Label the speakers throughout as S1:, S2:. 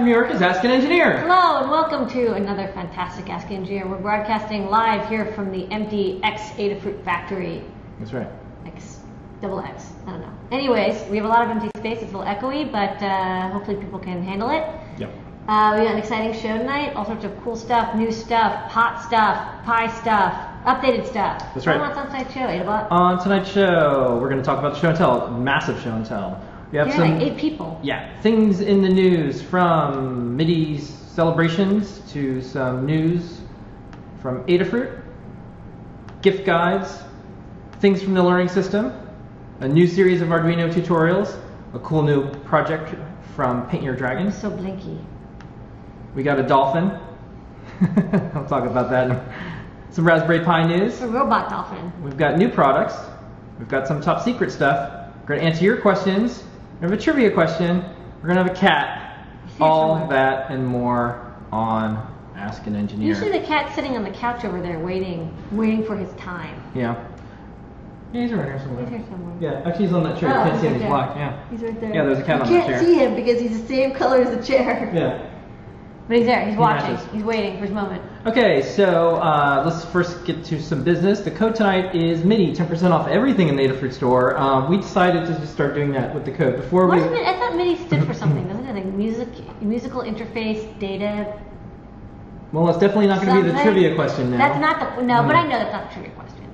S1: from New York is Ask an Engineer.
S2: Hello and welcome to another fantastic Ask an Engineer. We're broadcasting live here from the empty Adafruit factory.
S1: That's right.
S2: Double X. I don't know. Anyways, we have a lot of empty space. It's a little echoey, but hopefully people can handle it.
S1: Yep.
S2: We got an exciting show tonight. All sorts of cool stuff, new stuff, hot stuff, pie stuff, updated stuff.
S1: That's right.
S2: What's on tonight's show, Adabot?
S1: On tonight's show, we're going to talk about the show and tell. Massive show and tell. We have some,
S2: like 8 people.
S1: Yeah, things in the news, from MIDI celebrations to some news from Adafruit, gift guides, things from the learning system, a new series of Arduino tutorials, a cool new project from Paint Your Dragon.
S2: I'm so blinky.
S1: We got a dolphin. I'll talk about that. Some Raspberry Pi news.
S2: A robot dolphin.
S1: We've got new products. We've got some top secret stuff. We're going to answer your questions. We have a trivia question. We're going to have a cat. All that and more on Ask an Engineer.
S2: Usually the cat's sitting on the couch over there waiting for his time.
S1: Yeah. Yeah, he's right here somewhere.
S2: He's here somewhere.
S1: Yeah, actually he's on that chair. You can't see him, he's black. Yeah.
S2: He's right there.
S1: Yeah, there's a cat on the chair.
S2: You can't see him because he's the same color as the chair.
S1: Yeah.
S2: But he's there, he's watching.
S1: Matches.
S2: He's waiting for his moment.
S1: Okay, so let's first get to some business. The code tonight is MIDI, 10% off everything in the Adafruit store. We decided to just start doing that with the code. Before
S2: I thought MIDI stood for something, doesn't it? Like musical interface, data.
S1: Well, it's definitely not going to be the trivia question now.
S2: That's not the, no, but I know that's not the trivia question.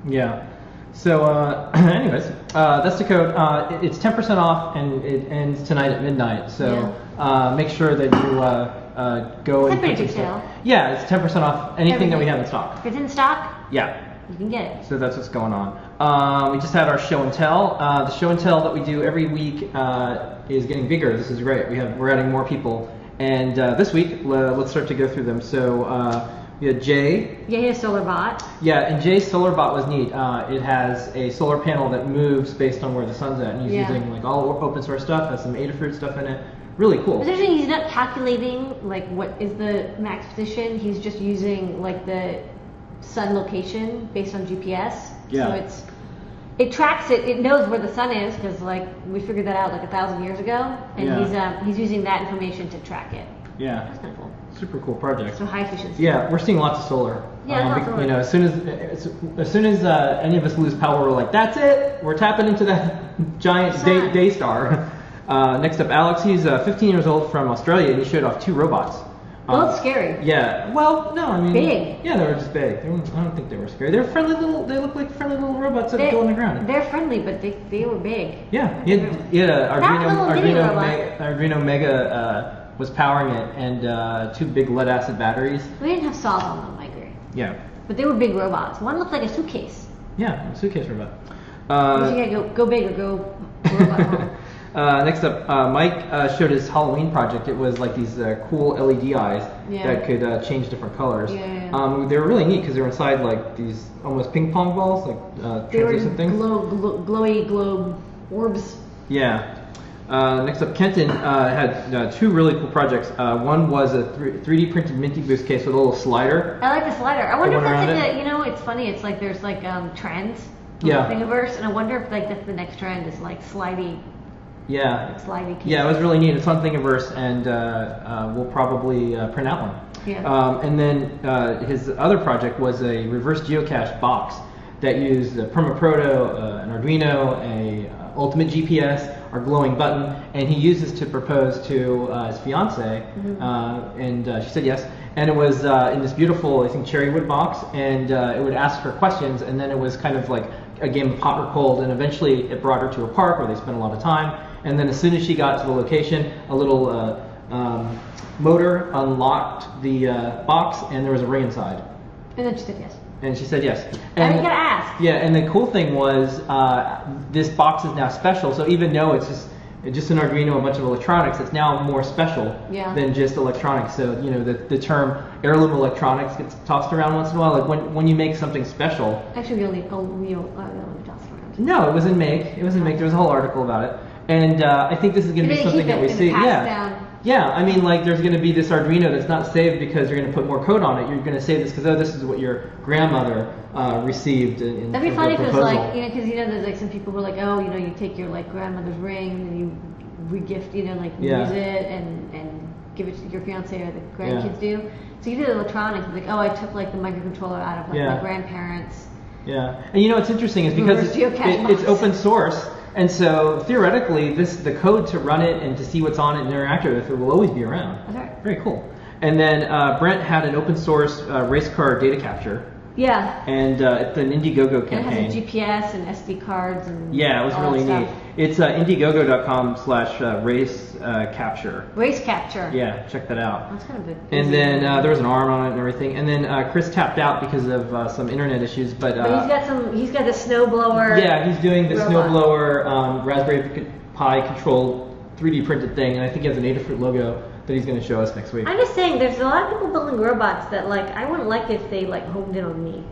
S1: Yeah. So, anyways, that's the code. It's 10% off, and it ends tonight at midnight. So, make sure that you go and
S2: pretty big sale.
S1: Yeah, it's 10% off anything that we have in stock.
S2: If it's in stock,
S1: yeah,
S2: you can get it.
S1: So that's what's going on. We just had our show and tell. The show and tell that we do every week is getting bigger. This is great. We're adding more people, and this week let's start to go through them. So. We had Jay.
S2: Yeah, he has SolarBot.
S1: Yeah, and Jay's SolarBot was neat. It has a solar panel that moves based on where the sun's at, and he's using like all open source stuff, has some Adafruit stuff in it. Really cool.
S2: It's interesting, he's not calculating like what is the max position. He's just using like the sun location based on GPS.
S1: Yeah.
S2: So it tracks it. It knows where the sun is because like we figured that out like 1,000 years ago, and he's using that information to track it.
S1: Yeah.
S2: That's kind of cool.
S1: Super cool project.
S2: So high efficiency.
S1: Yeah, we're seeing lots of solar.
S2: Yeah,
S1: you know, as soon as any of us lose power, we're like, that's it. We're tapping into that giant day star. Next up, Alex. He's 15 years old from Australia, and he showed off 2 robots.
S2: Both scary.
S1: Yeah. Well, no, I mean.
S2: Big.
S1: Yeah, they were just big. I don't think they were scary. They're friendly little. They look like friendly little robots that go on the ground.
S2: They're friendly, but they were big.
S1: Yeah. He had a Arduino Mega. Was powering it, and 2 big lead acid batteries.
S2: We didn't have saws on them, I agree.
S1: Yeah.
S2: But they were big robots. One looked like a suitcase.
S1: Yeah, a suitcase robot.
S2: You gotta go big or go robot.
S1: Next up, Mike showed his Halloween project. It was like these cool LED eyes that could change different colors.
S2: Yeah.
S1: They were really neat because they were inside like these almost ping pong balls, like translucent things.
S2: Glowy globe orbs.
S1: Yeah. Next up, Kenton had 2 really cool projects. One was a 3D printed Minty Boost case with a little slider.
S2: I like the slider. I wonder if that's like you know, it's funny. It's like there's like trends in the Thingiverse, and I wonder if like that's the next trend is like slidey.
S1: Yeah.
S2: Like slidey cases.
S1: Yeah, it was really neat. It's on Thingiverse, and we'll probably print out one.
S2: Yeah.
S1: And then his other project was a reverse geocache box that used a Permaproto, an Arduino, a Ultimate GPS, our glowing button, and he uses to propose to his fiance, and she said yes. And it was in this beautiful, I think, cherry wood box, and it would ask her questions, and then it was kind of like a game of hot or cold, and eventually it brought her to a park where they spent a lot of time, and then as soon as she got to the location, a little motor unlocked the box, and there was a ring inside.
S2: And then she said yes.
S1: And she said yes.
S2: And you gotta ask.
S1: Yeah, and the cool thing was this box is now special. So even though it's just an Arduino, a bunch of electronics, it's now more special than just electronics. So you know the term heirloom electronics gets tossed around once in a while. Like when you make something special.
S2: Actually, we only toss around.
S1: No, it was in Make. It was in Make. There was a whole article about it. And I think this is going to be something that we see. Yeah, I mean, like, there's going to be this Arduino that's not saved because you're going to put more code on it. You're going to save this because, this is what your grandmother received in
S2: That'd be funny because, like, there's, like, some people who are like, you take your, like, grandmother's ring and you regift, like, use it and give it to your fiance or the grandkids do. So you did electronics, like, oh, I took like the microcontroller out of like my grandparents.
S1: Yeah, and you know what's interesting is because it's open source, and so theoretically, the code to run it and to see what's on it and interact with it will always be around.
S2: That's right.
S1: Very cool. And then Brent had an open source race car data capture.
S2: Yeah.
S1: And it's an Indiegogo campaign.
S2: It has a GPS and SD cards and
S1: yeah, it was really neat. It's Indiegogo.com/race capture.
S2: Race capture.
S1: Yeah, check that out.
S2: That's kind of a
S1: and then there was an arm on it and everything. And then Chris tapped out because of some internet issues, but
S2: he's got the snowblower.
S1: Yeah, he's doing the
S2: robot.
S1: snowblower Raspberry Pi controlled 3D printed thing, and I think he has an Adafruit logo that he's going to show us next week.
S2: I'm just saying, there's a lot of people building robots that like I wouldn't like if they like homed in on me.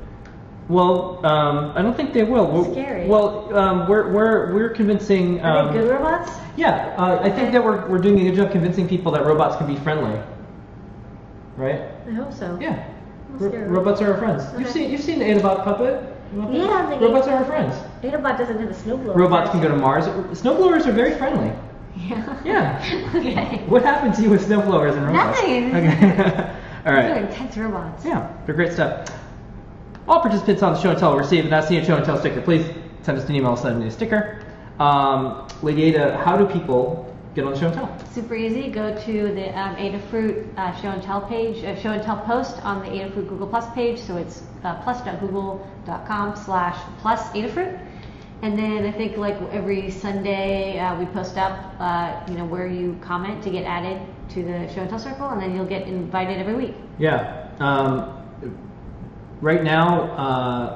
S1: Well, I don't think they will.
S2: It's scary.
S1: Well, we're convincing.
S2: Are they good robots?
S1: Yeah, I think that we're doing a good job convincing people that robots can be friendly. Right?
S2: I hope so.
S1: Yeah. Robots are our friends.
S2: Okay.
S1: You've seen the Adabot puppet.
S2: Yeah.
S1: Robots are our friends.
S2: Adabot doesn't have a snowblower.
S1: Robots can go to Mars. Snowblowers are very friendly.
S2: Yeah.
S1: Yeah.
S2: Okay.
S1: What happened to you with snowblowers and robots?
S2: Nothing.
S1: Okay. All right.
S2: They're intense robots.
S1: Yeah, they're great stuff. All participants on the show and tell will receive an SC show and tell sticker. Please send us an email, send me a sticker. Lady Ada, how do people get on the show and tell?
S2: Super easy. Go to the Adafruit show and tell page, show and tell post on the Adafruit Google Plus page. So it's plus.google.com/plus-Adafruit. And then I think like every Sunday we post up, where you comment to get added to the show and tell circle, and then you'll get invited every week.
S1: Yeah. Right now,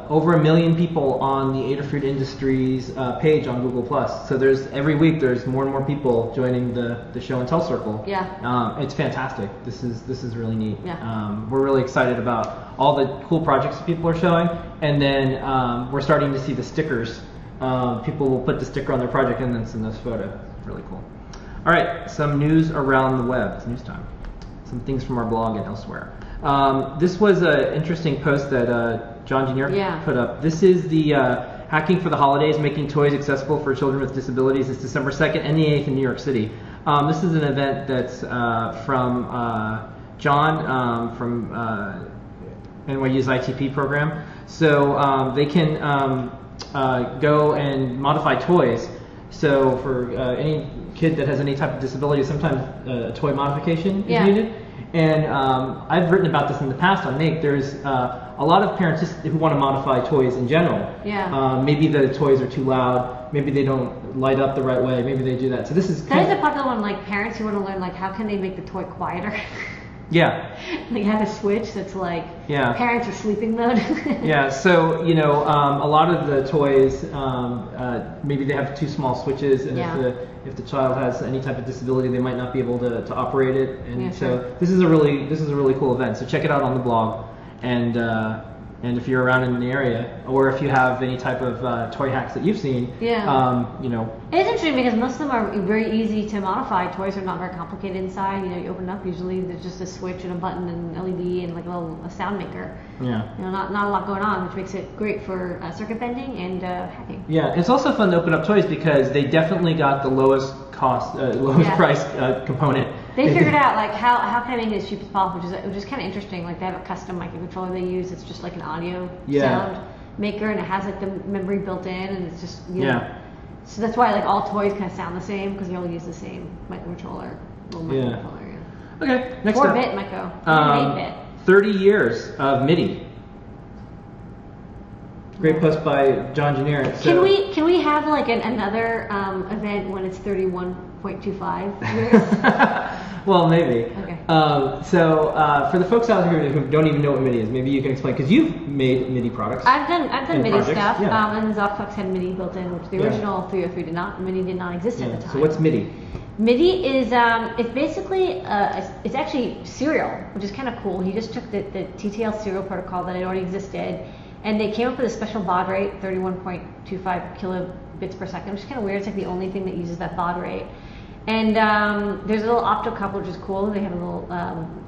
S1: over 1 million people on the Adafruit Industries page on Google Plus. So every week there's more and more people joining the show and tell circle.
S2: Yeah.
S1: It's fantastic. This is really neat.
S2: Yeah.
S1: We're really excited about all the cool projects that people are showing, and then we're starting to see the stickers. People will put the sticker on their project and then send us a photo. It's really cool. All right, some news around the web. It's news time. Some things from our blog and elsewhere. This was an interesting post that John Junior put up. This is the Hacking for the Holidays, Making Toys Accessible for Children with Disabilities. It's December 2nd and the 8th in New York City. This is an event that's from John from NYU's ITP program. So they can go and modify toys. So for any kid that has any type of disability, sometimes a toy modification is needed. And I've written about this in the past on Make. There's a lot of parents who want to modify toys in general.
S2: Yeah.
S1: Maybe the toys are too loud. Maybe they don't light up the right way. Maybe they do that. So this is
S2: that is a popular one. Like parents who want to learn like how can they make the toy quieter.
S1: Yeah.
S2: Like have a switch that's like parents are sleeping mode.
S1: Yeah. So a lot of the toys maybe they have too small switches, and if the child has any type of disability, they might not be able to operate it. And so this is a really cool event. So check it out on the blog, and if you're around in the area, or if you have any type of toy hacks that you've seen,
S2: It's interesting because most of them are very easy to modify. Toys are not very complicated inside. You open it up, usually there's just a switch and a button and an LED and like a sound maker.
S1: Yeah.
S2: Not a lot going on, which makes it great for circuit bending and hacking.
S1: Yeah, it's also fun to open up toys because they definitely got the lowest price component.
S2: They figured out like how can I make it as cheap as possible, which is kind of interesting. Like they have a custom microcontroller they use. It's just like an audio sound maker, and it has like the memory built in, and it's just So that's why like all toys kind of sound the same because they all use the same microcontroller.
S1: Okay, next
S2: 4-bit micro. 8-bit.
S1: 30 years of MIDI. Great post by John Junior.
S2: So, can we have like another event when it's 31.25 years?
S1: Well, maybe.
S2: Okay.
S1: For the folks out here who don't even know what MIDI is, maybe you can explain because you've made MIDI products.
S2: I've done MIDI
S1: projects.
S2: stuff,
S1: Yeah.
S2: and the ZocFox had MIDI built in, which the original 303 did not. MIDI did not exist at the time.
S1: So what's MIDI?
S2: MIDI is it's basically it's actually serial, which is kind of cool. He just took the TTL serial protocol that had already existed, and they came up with a special baud rate, 31.25 kilobits per second, which is kind of weird. It's like the only thing that uses that baud rate. And there's a little optocoupler, which is cool. They have a little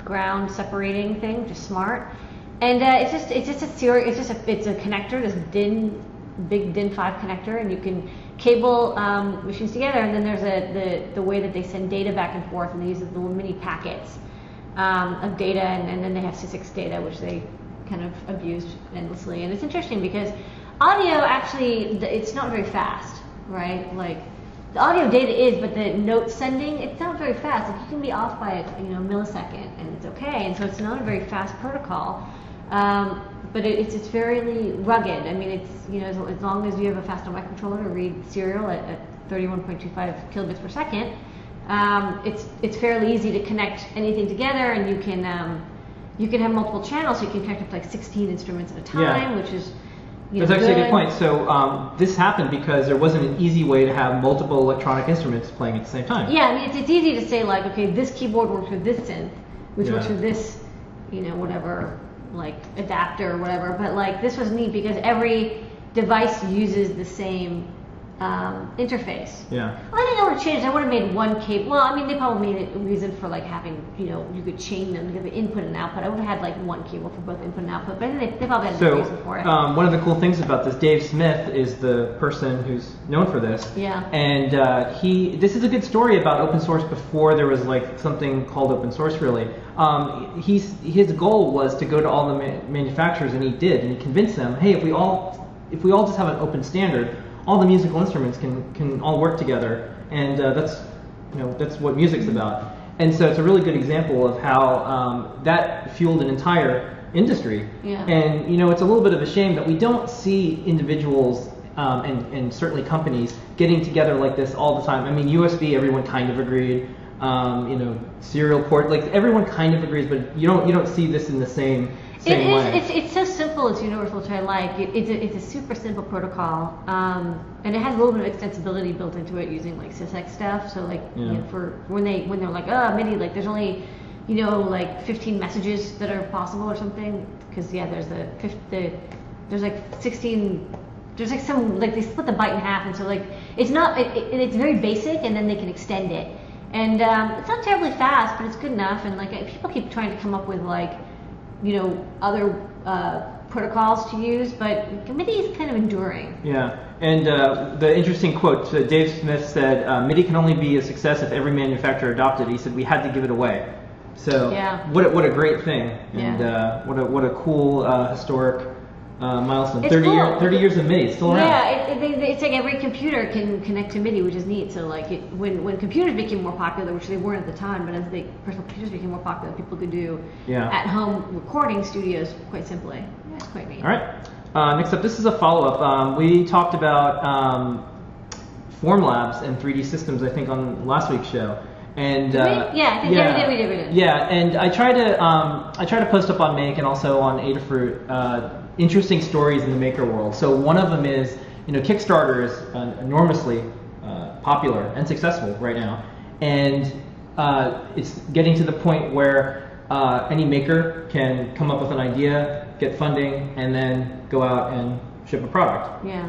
S2: ground separating thing, which is smart. And it's just a serial. It's a connector, this big DIN 5 connector, and you can cable machines together, and then there's the way that they send data back and forth, and they use the little mini packets of data, and then they have SysX data, which they kind of abused endlessly. And it's interesting because audio actually, it's not very fast, right? Like the audio data is, but the note sending, it's not very fast. Like you can be off by a millisecond, and it's okay. And so it's not a very fast protocol, but it's fairly rugged. I mean, it's as long as you have a fast microcontroller to read serial at 31.25 kilobits per second, it's fairly easy to connect anything together, and you can have multiple channels, so you can connect up to like 16 instruments at a time, which is
S1: that's actually a good point. So this happened because there wasn't an easy way to have multiple electronic instruments playing at the same time.
S2: Yeah, I mean, it's easy to say like, okay, this keyboard works with this synth, which works with this, whatever, like adapter or whatever. But like this was neat because every device uses the same interface.
S1: Yeah.
S2: Well, I think I would have changed. I would have made one cable. Well, I mean, they probably made it a reason for like having, you could chain them to the input and output. I would have had like one cable for both input and output, but I think they probably had a reason for it.
S1: One of the cool things about this, Dave Smith is the person who's known for this.
S2: Yeah.
S1: And this is a good story about open source before there was like something called open source really. His goal was to go to all the manufacturers, and he did, and he convinced them, hey, if we all just have an open standard, all the musical instruments can all work together, and that's what music's about. And so it's a really good example of how that fueled an entire industry.
S2: Yeah.
S1: And it's a little bit of a shame that we don't see individuals and certainly companies getting together like this all the time. I mean, USB, everyone kind of agreed. Serial port, like everyone kind of agrees, but you don't see this in the same way.
S2: It's so simple. It's universal, which I like. It's a super simple protocol, and it has a little bit of extensibility built into it using like SysX stuff. So like for when they're like, oh, MIDI, like there's only like 15 messages that are possible or something, because there's there's like 16. There's like some, like they split the byte in half, and so like it's not it's very basic, and then they can extend it, and it's not terribly fast, but it's good enough. And like people keep trying to come up with like other protocols to use, but MIDI is kind of enduring.
S1: Yeah, and the interesting quote, Dave Smith said, MIDI can only be a success if every manufacturer adopted it. He said, we had to give it away. So what a great thing, and what a cool historic milestone. 30 years of MIDI, it's still around.
S2: Yeah, it's like every computer can connect to MIDI, which is neat. So like when computers became more popular, which they weren't at the time, but as personal computers became more popular, people could do at-home recording studios quite simply. Yeah, it's quite neat.
S1: All right. Next up, this is a follow-up. We talked about Formlabs and 3D systems, I think, on last week's show. And
S2: we did.
S1: Yeah, and I try to post up on Make and also on Adafruit interesting stories in the maker world. So one of them is, Kickstarter is enormously popular and successful right now, and it's getting to the point where any maker can come up with an idea, get funding, and then go out and ship a product.
S2: Yeah.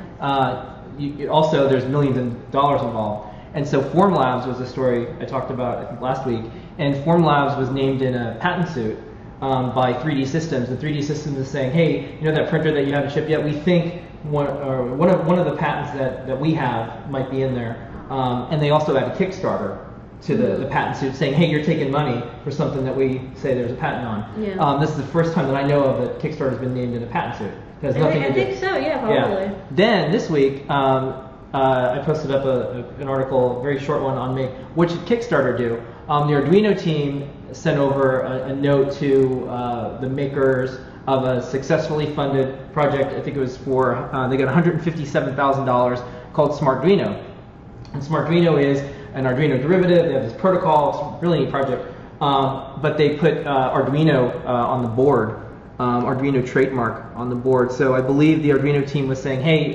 S1: Also, there's millions of dollars involved. And so Formlabs was a story I talked about, I think, last week. And Formlabs was named in a patent suit by 3D Systems. And 3D Systems is saying, hey, that printer that you haven't shipped yet, we think one of the patents that we have might be in there. And they also had a Kickstarter to the patent suit saying, hey, you're taking money for something that we say there's a patent on.
S2: Yeah.
S1: This is the first time that I know of that Kickstarter has been named in a patent suit. It has nothing to do.
S2: I think so, yeah, probably.
S1: Yeah. Then this week, I posted up an article, a very short one, on Make. What should Kickstarter do? The Arduino team sent over a note to the makers of a successfully funded project. I think it was for, they got $157,000 called Smartduino. And Smartduino is an Arduino derivative. They have this protocol. It's a really neat project. But they put Arduino on the board, Arduino trademark on the board. So I believe the Arduino team was saying, hey,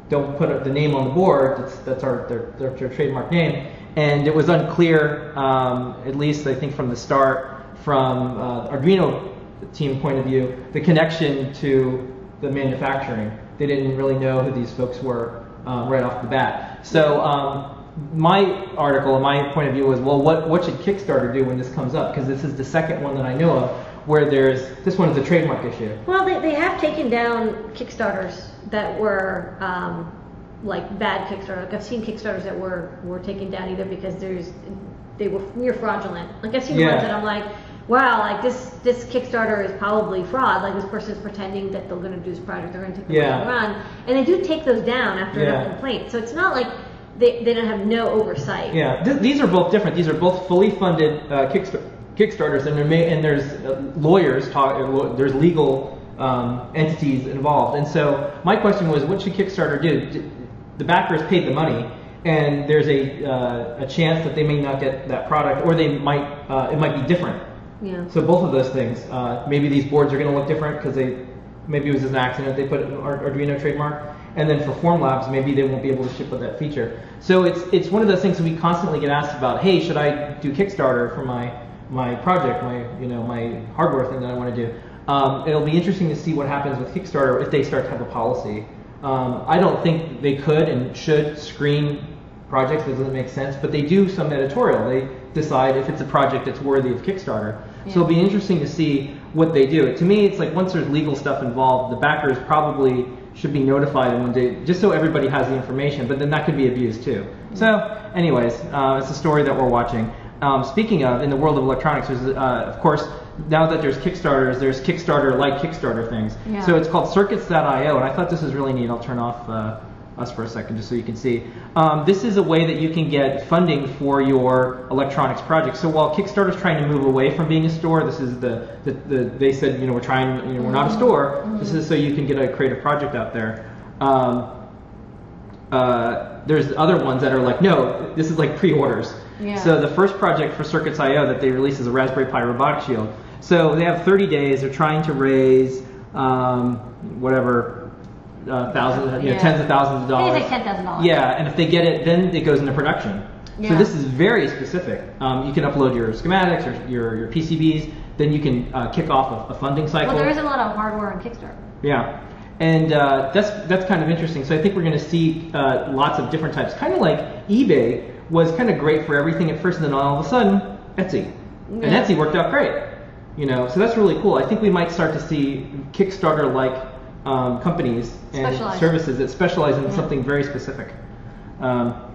S1: don't put the name on the board. That's their trademark name. And it was unclear, at least I think from the start, from Arduino team point of view, the connection to the manufacturing. They didn't really know who these folks were right off the bat. So my article and my point of view was, well, what should Kickstarter do when this comes up? Because this is the second one that I know of where this one is a trademark issue.
S2: Well, they have taken down Kickstarters that were like bad Kickstarter. Like I've seen Kickstarters that were taken down either because they were near fraudulent. Like I've seen the ones that I'm like, wow, like this Kickstarter is probably fraud. Like this person is pretending that they're going to do this project, they're going to take the money and run, and they do take those down after enough complaints. So it's not like they don't have no oversight.
S1: Yeah, these are both different. These are both fully funded Kickstarters, and there's lawyers there's legal entities involved. And so my question was, what should Kickstarter do? The backers paid the money, and there's a chance that they may not get that product, or they might it might be different.
S2: Yeah.
S1: So both of those things. Maybe these boards are going to look different because maybe it was an accident. They put an Arduino trademark, and then for Formlabs, maybe they won't be able to ship with that feature. So it's one of those things that we constantly get asked about. Hey, should I do Kickstarter for my project, my hardware thing that I want to do? It'll be interesting to see what happens with Kickstarter if they start to have a policy. I don't think they could and should screen projects. That doesn't make sense, but they do some editorial. They decide if it's a project that's worthy of Kickstarter. Yeah. So it'll be interesting to see what they do. To me, it's like once there's legal stuff involved, the backers probably should be notified in one day, just so everybody has the information, but then that could be abused too. Mm-hmm. So anyways, it's a story that we're watching. Speaking of, in the world of electronics, there's, of course, now that there's Kickstarters, there's Kickstarter-like Kickstarter things. Yeah. So it's called Circuits.io, and I thought this was really neat. I'll turn off us for a second just so you can see. This is a way that you can get funding for your electronics project. So while Kickstarter's trying to move away from being a store, this is they said, we're trying, we're not a store. Mm-hmm. This is so you can get a creative project out there. There's other ones that are like, no, this is like pre-orders. Yeah. So the first project for Circuits.io that they released is a Raspberry Pi robotic shield. So they have 30 days. They're trying to raise thousands, tens of thousands of dollars.
S2: It's like $10,000.
S1: Yeah, and if they get it, then it goes into production. Yeah. So this is very specific. You can upload your schematics or your PCBs. Then you can kick off a funding cycle.
S2: Well, there is a lot of hardware on Kickstarter.
S1: Yeah. And that's kind of interesting. So I think we're going to see lots of different types. Kind of like eBay was kind of great for everything at first, and then all of a sudden, Etsy. Yeah. And Etsy worked out great. So that's really cool. I think we might start to see Kickstarter-like companies and services that specialize in something very specific. See how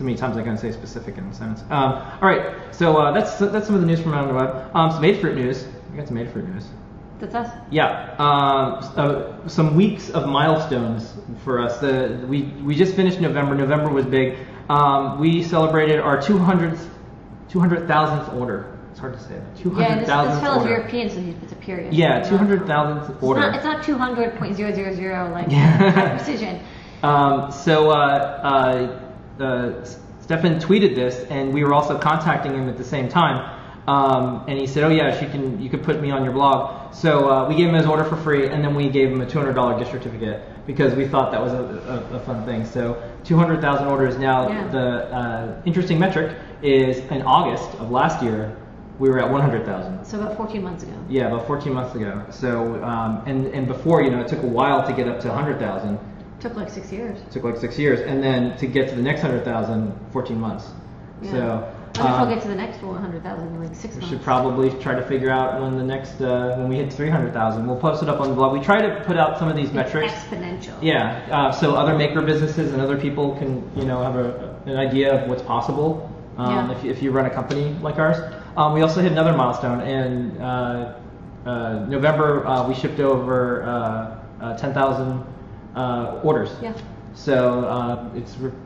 S1: many times I can say specific in a sentence. All right, so that's some of the news from around the web. Some Adafruit news. We got some Adafruit news.
S2: That's us.
S1: Yeah, some weeks of milestones for us. We just finished November. November was big. We celebrated our 200,000th order. It's hard to say. 200,000th order.
S2: Yeah, this fellow's European, so he puts a period.
S1: Yeah, 200,000th order.
S2: It's not 200.000 like high precision. Stefan tweeted this, and we were also contacting him at the same time. And he said, "Oh yeah, you could put me on your blog." So we gave him his order for free, and then we gave him a $200 gift certificate because we thought that was a fun thing. So 200,000 orders now. Yeah. The interesting metric is in August of last year, we were at 100,000. So about 14 months ago.
S1: Yeah, about 14 months ago. So and before, it took a while to get up to 100,000.
S2: Took like 6 years.
S1: Took like 6 years, and then to get to the next 100,000, 14 months. Yeah. So.
S2: I wonder if we'll get to the next 100,000 in like 6 months.
S1: We should probably try to figure out when the next when we hit 300,000. We'll post it up on the blog. We try to put out some of these metrics.
S2: Exponential.
S1: Yeah. So other maker businesses and other people can have an idea of what's possible if you run a company like ours. We also hit another milestone in November. We shipped over 10,000 orders. Yeah. So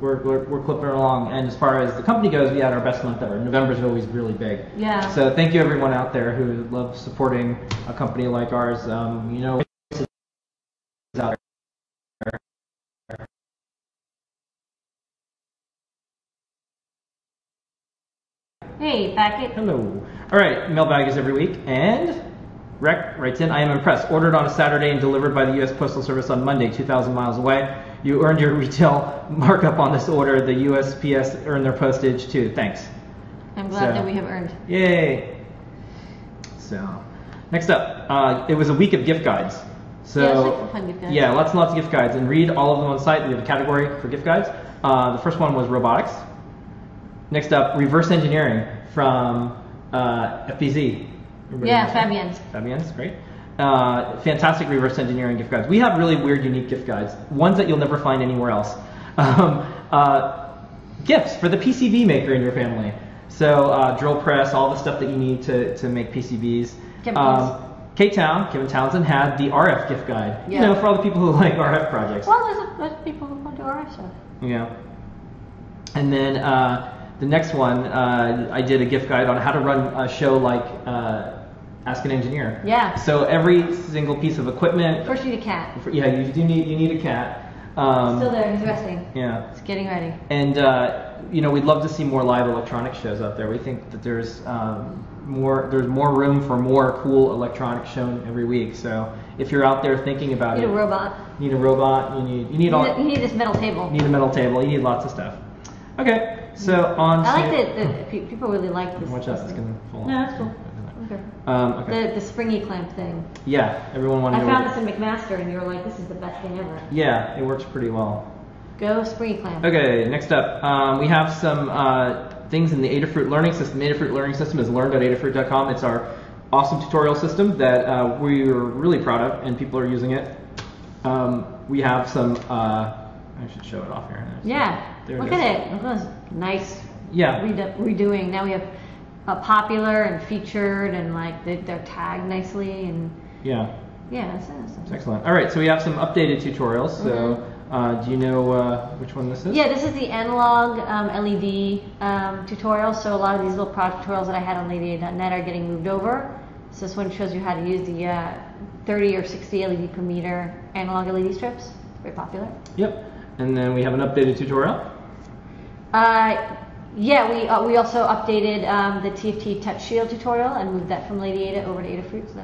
S1: we're clipping along, and as far as the company goes, we had our best month ever. November's always really big. Yeah. So thank you everyone out there who loves supporting a company like ours. Out there.
S2: Hey, Packet.
S1: Hello. All right, mailbag is every week, and Rec writes in, "I am impressed. Ordered on a Saturday and delivered by the U.S. Postal Service on Monday, 2,000 miles away. You earned your retail markup on this order. The USPS earned their postage too. Thanks."
S2: I'm glad that we have earned.
S1: Yay. So, next up, it was a week of gift guides. So,
S2: yeah, it's like fun gift guides.
S1: Yeah, lots and lots of gift guides. And read all of them on the site. We have a category for gift guides. The first one was robotics. Next up, reverse engineering from FBZ.
S2: Yeah, Fabien's.
S1: Fabien's, great. Fantastic reverse engineering gift guides. We have really weird, unique gift guides, ones that you'll never find anywhere else. Gifts for the PCB maker in your family. So drill press, all the stuff that you need to make PCBs. Kevin Townsend had the RF gift guide.
S2: Yeah.
S1: You know, for all the people who like RF projects.
S2: Well, there's people who want to do RF stuff.
S1: Yeah. And then the next one, I did a gift guide on how to run a show like Ask an Engineer.
S2: Yeah.
S1: So every single piece of equipment.
S2: First, you need a cat.
S1: Yeah, you need a cat.
S2: Still there, he's resting.
S1: Yeah.
S2: It's getting ready.
S1: And you know, we'd love to see more live electronic shows out there. We think that there's more room for more cool electronics shown every week. So if you're out there thinking about
S2: You need a robot.
S1: you need a robot. You need
S2: this metal table.
S1: You need a metal table. You need lots of stuff. Okay, so on.
S2: I like that people really like this.
S1: Watch out, it's gonna fall.
S2: No, that's cool. Okay.
S1: Okay.
S2: The springy clamp thing.
S1: Yeah, everyone wanted.
S2: I found this in McMaster, and you were like, "This is the best thing ever."
S1: Yeah, it works pretty well.
S2: Go springy clamp.
S1: Okay, next up, we have some things in the Adafruit learning system. The Adafruit learning system is learn.adafruit.com. It's our awesome tutorial system that we're really proud of, and people are using it. We have some. I should show it off here.
S2: Yeah. Look at it. Look at this nice.
S1: Yeah.
S2: Redoing. Now we have popular and featured, and like they're tagged nicely, and
S1: yeah.
S2: Yeah, that's
S1: excellent. All right, so we have some updated tutorials. So, do you know which one this is?
S2: Yeah, this is the analog LED tutorial. So a lot of these little product tutorials that I had on LadyA.net are getting moved over. So this one shows you how to use the 30 or 60 LED per meter analog LED strips. It's very popular.
S1: Yep. And then we have an updated tutorial.
S2: Yeah, we also updated the TFT Touch Shield tutorial and moved that from LadyAda over to Adafruit. So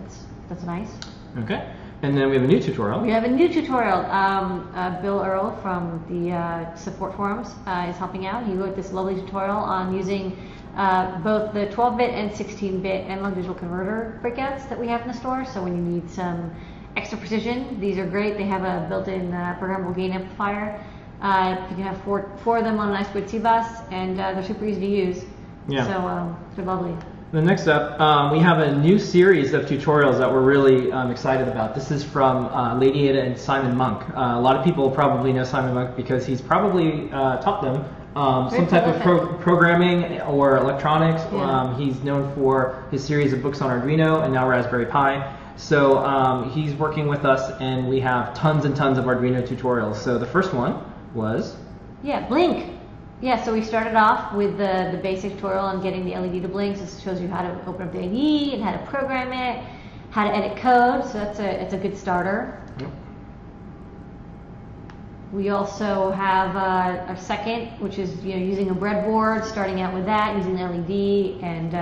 S2: that's nice.
S1: Okay. And then we have a new tutorial.
S2: We have a new tutorial. Bill Earl from the support forums is helping out. He wrote this lovely tutorial on using both the 12-bit and 16-bit analog digital converter breakouts that we have in the store. So when you need some extra precision, these are great. They have a built-in programmable gain amplifier. You can have four of them on an I-squared C-bus, and they're super easy to use.
S1: Yeah.
S2: So they're lovely.
S1: The next up, we have a new series of tutorials that we're really excited about. This is from LadyAda and Simon Monk. A lot of people probably know Simon Monk because he's probably taught them some type of programming or electronics.
S2: Yeah.
S1: He's known for his series of books on Arduino and now Raspberry Pi. So he's working with us, and we have tons and tons of Arduino tutorials. So the first one was?
S2: Yeah, blink. Yeah, so we started off with the basic tutorial on getting the LED to blink. So this shows you how to open up the IDE and how to program it, how to edit code. So it's a good starter.
S1: Yep.
S2: We also have a second, which is using a breadboard, starting out with that, using the LED, and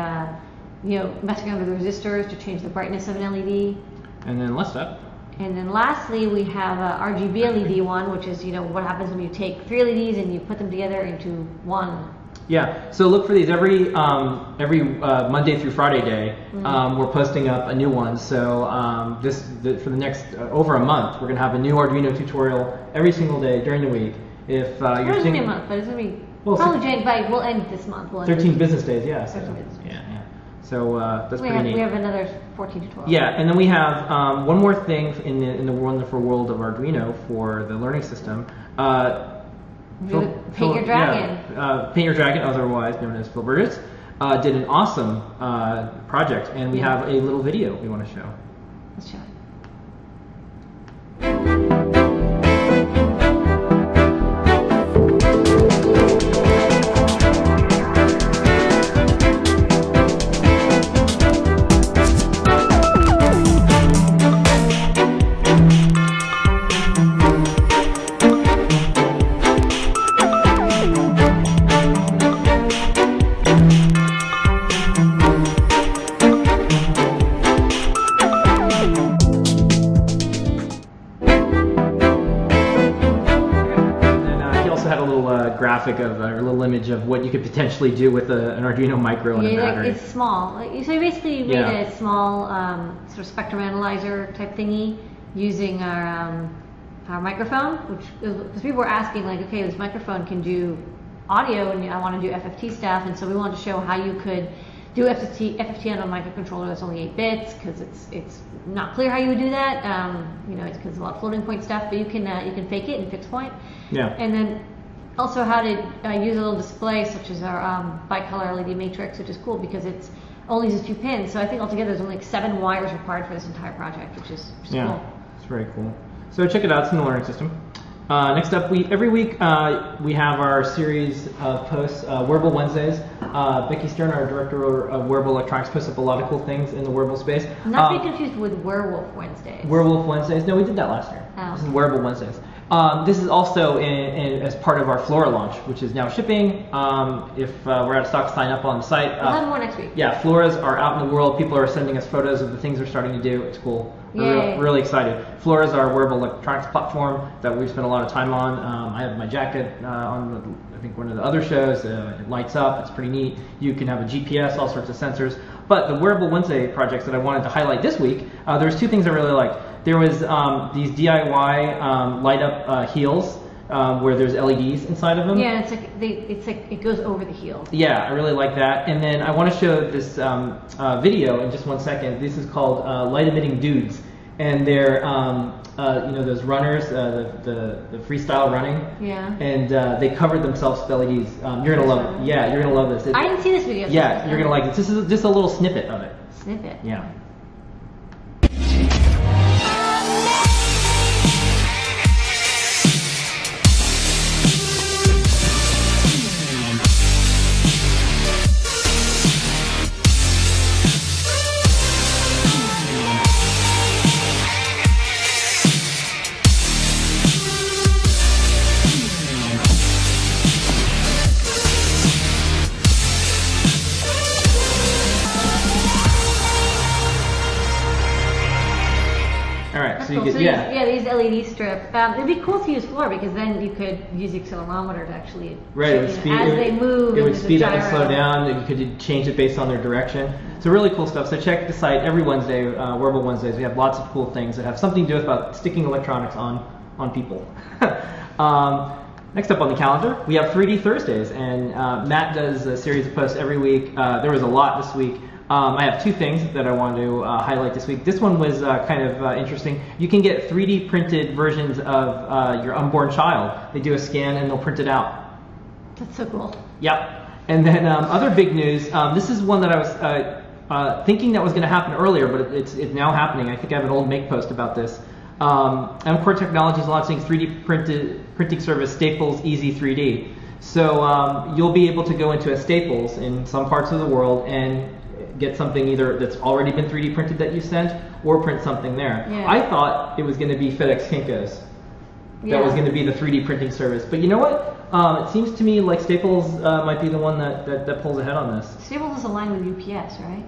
S2: messing around with resistors to change the brightness of an LED.
S1: And then last up.
S2: And then lastly, we have a RGB LED one, which is what happens when you take 3 LEDs and you put them together into one.
S1: Yeah, so look for these every Monday through Friday day. We're posting up a new one. So for the next over a month, we're gonna have a new Arduino tutorial every single day during the week. If you're
S2: it's gonna be a month, but it's gonna be probably we'll end this month.
S1: 13 business days, yeah.
S2: 13 business days.
S1: Yeah. So that's pretty neat.
S2: We have another 14 tutorials.
S1: Yeah, and then we have one more thing in the wonderful world of Arduino for the learning system.
S2: Paint Your Dragon.
S1: Yeah, Paint Your Dragon, otherwise known as Phil Burgess, did an awesome project, and we have a little video we want to show.
S2: Let's show it.
S1: Graphic of a little image of what you could potentially do with an Arduino Micro and a battery.
S2: It's small. So you basically made a small sort of spectrum analyzer type thingy using our microphone, because people were asking okay, this microphone can do audio, and I want to do FFT stuff, and so we wanted to show how you could do FFT on a microcontroller that's only 8 bits, because it's not clear how you would do that. It's because a lot of floating point stuff, but you can fake it in fixed point.
S1: Yeah.
S2: And then Also how to use a little display such as our bicolor LED matrix, which is cool because it's only uses 2 pins. So I think altogether there's only like 7 wires required for this entire project, which is cool.
S1: It's very cool. So check it out. It's in the learning system. Next up, every week we have our series of posts, Wearable Wednesdays. Becky Stern, our director of Wearable Electronics, posts up a lot of cool things in the wearable space.
S2: Not be confused with Werewolf Wednesdays.
S1: Werewolf Wednesdays? No, we did that last year.
S2: Oh.
S1: This is Wearable Wednesdays. This is also as part of our Flora launch, which is now shipping. If we're out of stock, sign up on the site.
S2: We'll have more next week.
S1: Yeah, Floras are out in the world. People are sending us photos of the things they're starting to do. It's cool. We're really excited. Flora is our wearable electronics platform that we've spent a lot of time on. I have my jacket on, I think, one of the other shows. It lights up. It's pretty neat. You can have a GPS, all sorts of sensors. But the Wearable Wednesday projects that I wanted to highlight this week, there's 2 things I really liked. There was these DIY light up heels where there's LEDs inside of them.
S2: Yeah, it's like it goes over the heel.
S1: Yeah, I really like that. And then I want to show this video in just 1 second. This is called Light Emitting Dudes, and they're you know, those runners, the freestyle running.
S2: Yeah.
S1: And they covered themselves with LEDs. You're gonna love it. Yeah, you're gonna love this.
S2: I didn't see this video.
S1: Yeah, you're gonna like it. This is just a little snippet of it.
S2: Snippet.
S1: Yeah. So you
S2: Cool.
S1: get,
S2: these LED strip. It'd be cool to use Flora because then you could use the accelerometer to actually
S1: as
S2: they move.
S1: It would speed up and slow down. You could change it based on their direction. So really cool stuff. So check the site every Wednesday, Wearable Wednesdays. We have lots of cool things that have something to do about sticking electronics on people. Next up on the calendar, we have 3D Thursdays, and Matt does a series of posts every week. There was a lot this week. I have 2 things that I wanted to highlight this week. This one was kind of interesting. You can get 3D printed versions of your unborn child. They do a scan and they'll print it out.
S2: That's so cool.
S1: Yep. And then other big news. This is one that I was thinking that was going to happen earlier, but it's now happening. I think I have an old Make post about this. MCore Technologies is launching 3D printing service Staples Easy 3D. So you'll be able to go into a Staples in some parts of the world and get something either that's already been 3D printed that you sent, or print something there.
S2: Yeah.
S1: I thought it was going to be FedEx Kinko's. That was going to be the 3D printing service. But you know what? It seems to me like Staples might be the one that pulls ahead on this.
S2: Staples is aligned with UPS, right?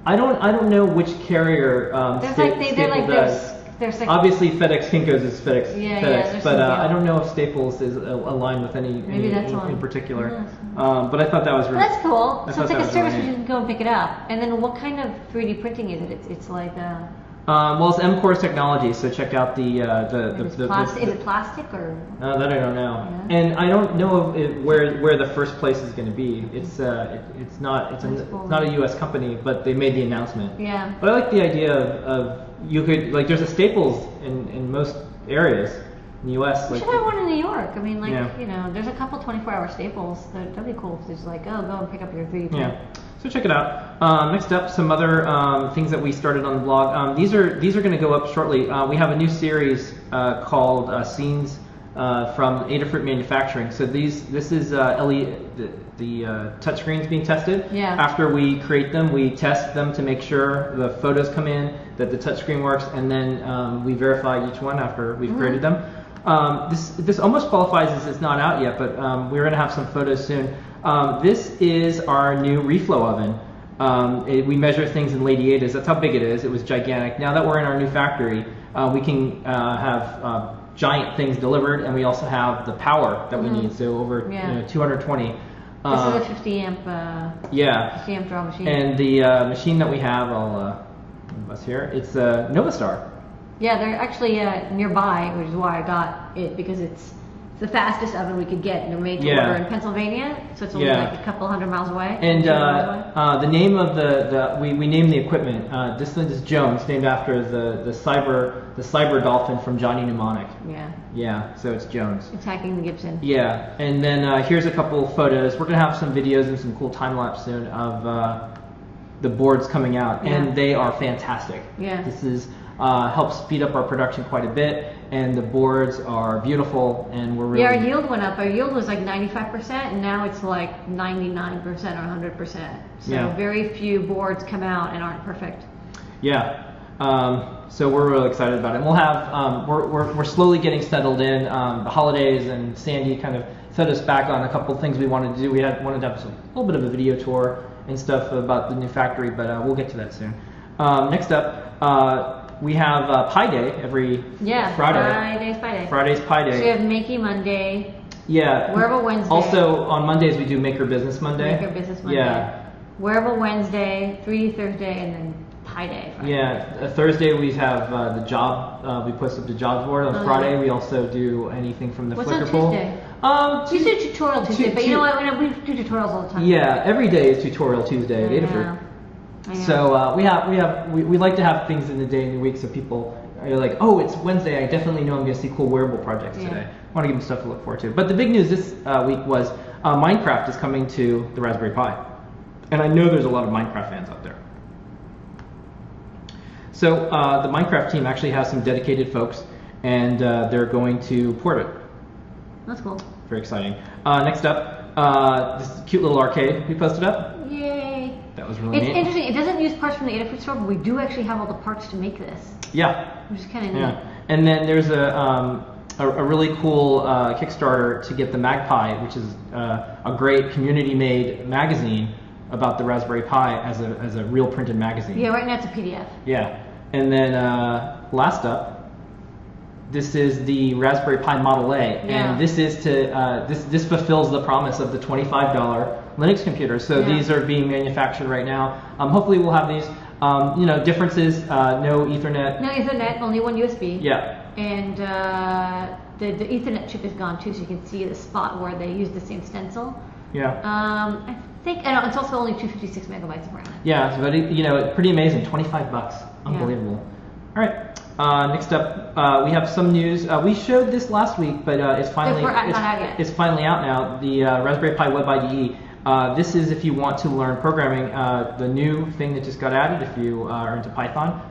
S1: I don't know which carrier Staples does.
S2: There's like
S1: obviously FedEx Kinko's is FedEx, but I don't know if Staples is aligned with any in particular. But I thought that was really
S2: that's cool. So it's like a service where you can go and pick it up. And then what kind of 3D printing is it? It's like
S1: well, it's MCore's technology, so check out the
S2: is it plastic or?
S1: That I don't know,
S2: Yeah.
S1: and I don't know where the first place is going to be. It's not a U.S. company, but they made the announcement.
S2: Yeah.
S1: But I like the idea of you could like there's a Staples in most areas in the U.S.
S2: We should have one in New York. I mean, like
S1: Yeah.
S2: you know, there's a couple 24-hour Staples. That'd be cool. It's like go and pick up your 3D print.
S1: Yeah. So check it out. Next up, some other things that we started on the blog. These are going to go up shortly. We have a new series called Scenes from Adafruit Manufacturing. So this is the touchscreens being tested.
S2: Yeah.
S1: After we create them, we test them to make sure the photos come in, that the touchscreen works, and then we verify each one after we've created them. This almost qualifies as it's not out yet, but we're going to have some photos soon. This is our new reflow oven. We measure things in Ladyatas. That's how big it is. It was gigantic. Now that we're in our new factory, we can have giant things delivered, and we also have the power that we need. So over 220.
S2: This is a 50 amp. 50 amp draw machine.
S1: And the machine that we have, I'll bust here. It's Novastar.
S2: Yeah, they're actually nearby, which is why I got it because it's the fastest oven we could get, and they're made to
S1: Yeah.
S2: order in Pennsylvania, so it's only like a couple hundred miles away.
S1: And
S2: 200 miles away.
S1: the name of we named the equipment. This thing is Jones, named after the cyber dolphin from Johnny Mnemonic.
S2: Yeah.
S1: Yeah, so it's Jones.
S2: Attacking the Gibson.
S1: Yeah, and then here's a couple of photos. We're gonna have some videos and some cool time lapse soon of the boards coming out,
S2: Yeah.
S1: and they are fantastic.
S2: Yeah.
S1: This is helps speed up our production quite a bit, and the boards are beautiful, and we're really
S2: Yeah, our yield went up. Our yield was like 95%, and now it's like 99% or 100%. So
S1: Yeah.
S2: very few boards come out and aren't perfect.
S1: Yeah. So we're really excited about it. And we'll have we're slowly getting settled in. The holidays and Sandy kind of set us back on a couple of things we wanted to do. We wanted to have a little bit of a video tour and stuff about the new factory, but we'll get to that soon. Next up, we have Pi Day every Friday. Friday's Pi Day.
S2: So we have Makey Monday.
S1: Yeah.
S2: Wearable Wednesday.
S1: Also on Mondays we do Maker Business Monday.
S2: Maker Business Monday.
S1: Yeah.
S2: Wearable Wednesday, 3D Thursday, and then Pi Day. Friday.
S1: Yeah, Thursday we have the job. We post up the jobs board. On Friday we also do anything from the
S2: What's
S1: Flickr
S2: on
S1: poll.
S2: Tuesday? We do tutorial Tuesday, but you know what? We do tutorials all the time.
S1: Yeah, every day is tutorial Tuesday at Adafruit. So we like to have things in the day and the week so people are like, oh, it's Wednesday. I definitely know I'm going to see cool wearable projects today. I want to give them stuff to look forward to. But the big news this week was Minecraft is coming to the Raspberry Pi, and I know there's a lot of Minecraft fans out there. So the Minecraft team actually has some dedicated folks, and they're going to port it.
S2: That's cool.
S1: Very exciting. Next up, this cute little arcade we posted up.
S2: Yay!
S1: That was really
S2: It's
S1: neat.
S2: interesting. It doesn't use parts from the Adafruit store, but we do actually have all the parts to make this.
S1: Yeah.
S2: Which is kind of neat.
S1: Yeah. And then there's a really cool Kickstarter to get the Magpie, which is a great community-made magazine about the Raspberry Pi as a real printed magazine.
S2: Yeah, right now it's a PDF.
S1: Yeah. And then last up, this is the Raspberry Pi Model A, and this is to this fulfills the promise of the $25 Linux computer. So these are being manufactured right now. Hopefully we'll have these. Differences. No Ethernet.
S2: No Ethernet, only one USB.
S1: Yeah.
S2: And the Ethernet chip is gone too, so you can see the spot where they use the same stencil.
S1: Yeah.
S2: I think, and it's also only 256 megabytes of RAM.
S1: Yeah, but pretty amazing. $25, unbelievable. All right. Next up, we have some news. We showed this last week, but it's finally
S2: not out yet.
S1: It's finally out now. The Raspberry Pi Web IDE. This is if you want to learn programming. The new thing that just got added. If you are into Python.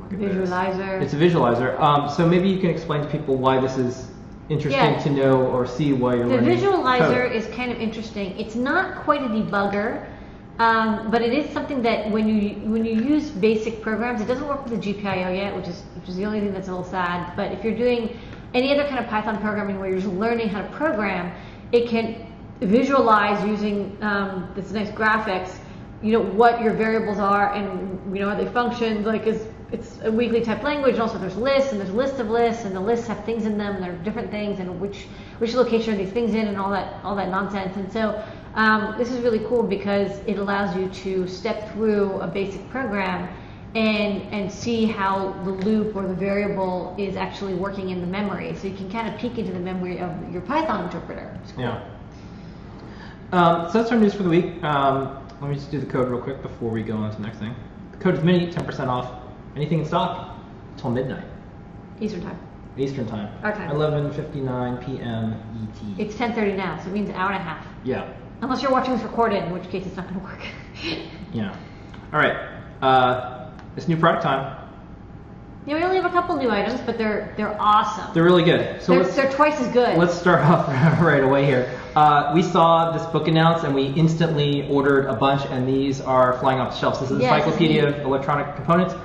S2: Visualizer.
S1: It's a visualizer. So maybe you can explain to people why this is interesting to know or see why you're learning.
S2: The visualizer
S1: code.
S2: is kind of interesting. It's not quite a debugger, but it is something that when you use basic programs, it doesn't work with the GPIO yet, which is the only thing that's a little sad. But if you're doing any other kind of Python programming where you're just learning how to program, it can visualize using this nice graphics, what your variables are and how they function. Like it's a weakly typed language, and also there's lists, and there's a list of lists, and the lists have things in them, and there are different things, and which location are these things in, and all that nonsense. And so this is really cool because it allows you to step through a basic program and see how the loop or the variable is actually working in the memory. So you can kind of peek into the memory of your Python interpreter. It's cool.
S1: Yeah. So that's our news for the week. Let me just do the code real quick before we go on to the next thing. The code is mini, 10% off. Anything in stock until midnight.
S2: Eastern time.
S1: Eastern time.
S2: Our time.
S1: 11:59 p.m. ET.
S2: It's 10:30 now, so it means an hour and a half.
S1: Yeah.
S2: Unless you're watching this recorded, in which case it's not going to work.
S1: Yeah. All right. It's new product time.
S2: Yeah, we only have a couple new items, but they're awesome.
S1: They're really good. So
S2: they're twice as good.
S1: Let's start off right away here. We saw this book announced, and we instantly ordered a bunch, and these are flying off the shelves. This is Encyclopedia of Electronic Components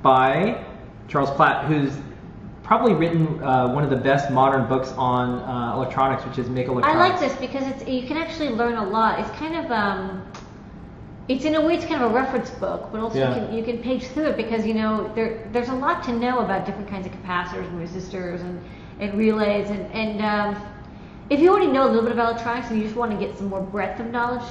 S1: by Charles Platt, who's probably written one of the best modern books on electronics, which is Make Electronics.
S2: I like this because you can actually learn a lot. It's kind of it's in a way it's kind of a reference book, but also you can page through it because there's a lot to know about different kinds of capacitors and resistors and relays and if you already know a little bit about electronics and you just want to get some more breadth of knowledge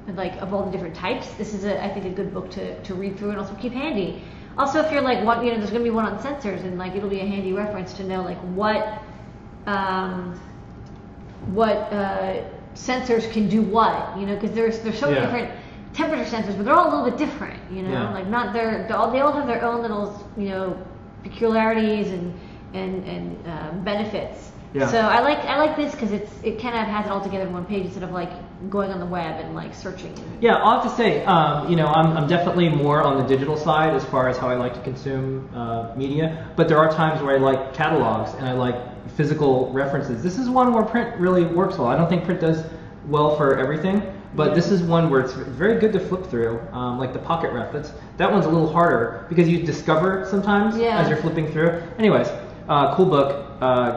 S2: of all the different types, this is I think a good book to read through and also keep handy. Also, if you're there's going to be one on sensors and it'll be a handy reference to know what what sensors can do what, you know, because there's so many different temperature sensors, but they're all a little bit different, you know, like not they all have their own little, you know, peculiarities and benefits. Yeah. So I like this because it kind of has it all together in one page instead of like going on the web and like searching.
S1: Yeah, I'll have to say, you know, I'm definitely more on the digital side as far as how I like to consume media, but there are times where I like catalogs and I like physical references. This is one where print really works well. I don't think print does well for everything, but this is one where it's very good to flip through, like the pocket ref. That one's a little harder because you discover sometimes as you're flipping through. Anyways, cool book.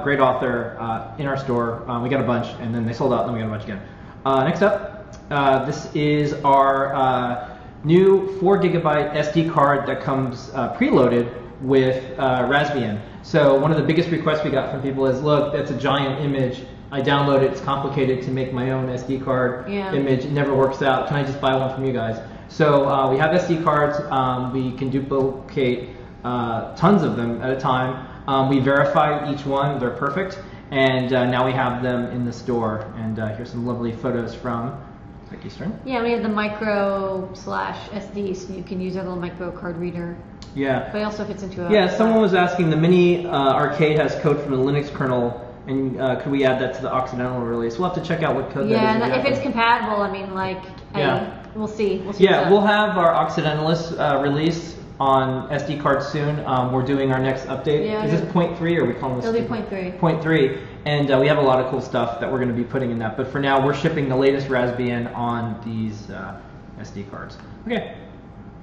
S1: Great author in our store. We got a bunch, and then they sold out, and then we got a bunch again. Next up, this is our new 4 gigabyte SD card that comes preloaded with Raspbian. So one of the biggest requests we got from people is, look, that's a giant image. I download it. It's complicated to make my own SD card image. It never works out. Can I just buy one from you guys? So we have SD cards. We can duplicate tons of them at a time. We verify each one, they're perfect, and now we have them in the store. And here's some lovely photos from Eastern.
S2: Yeah, we have the micro/SD, so you can use our little micro card reader.
S1: Yeah.
S2: But it also fits into a...
S1: Yeah, someone was asking, the mini arcade has code from the Linux kernel, and could we add that to the Occidental release? We'll have to check out what code that is.
S2: Yeah,
S1: exactly.
S2: If it's compatible, I mean, like, we'll see.
S1: Yeah, we'll have our Occidentalists release on SD cards soon. We're doing our next update.
S2: Yeah,
S1: is this 0.3 or are we calling this?
S2: It'll be 0.3.
S1: 0.3, and we have a lot of cool stuff that we're going to be putting in that. But for now, we're shipping the latest Raspbian on these SD cards. Okay,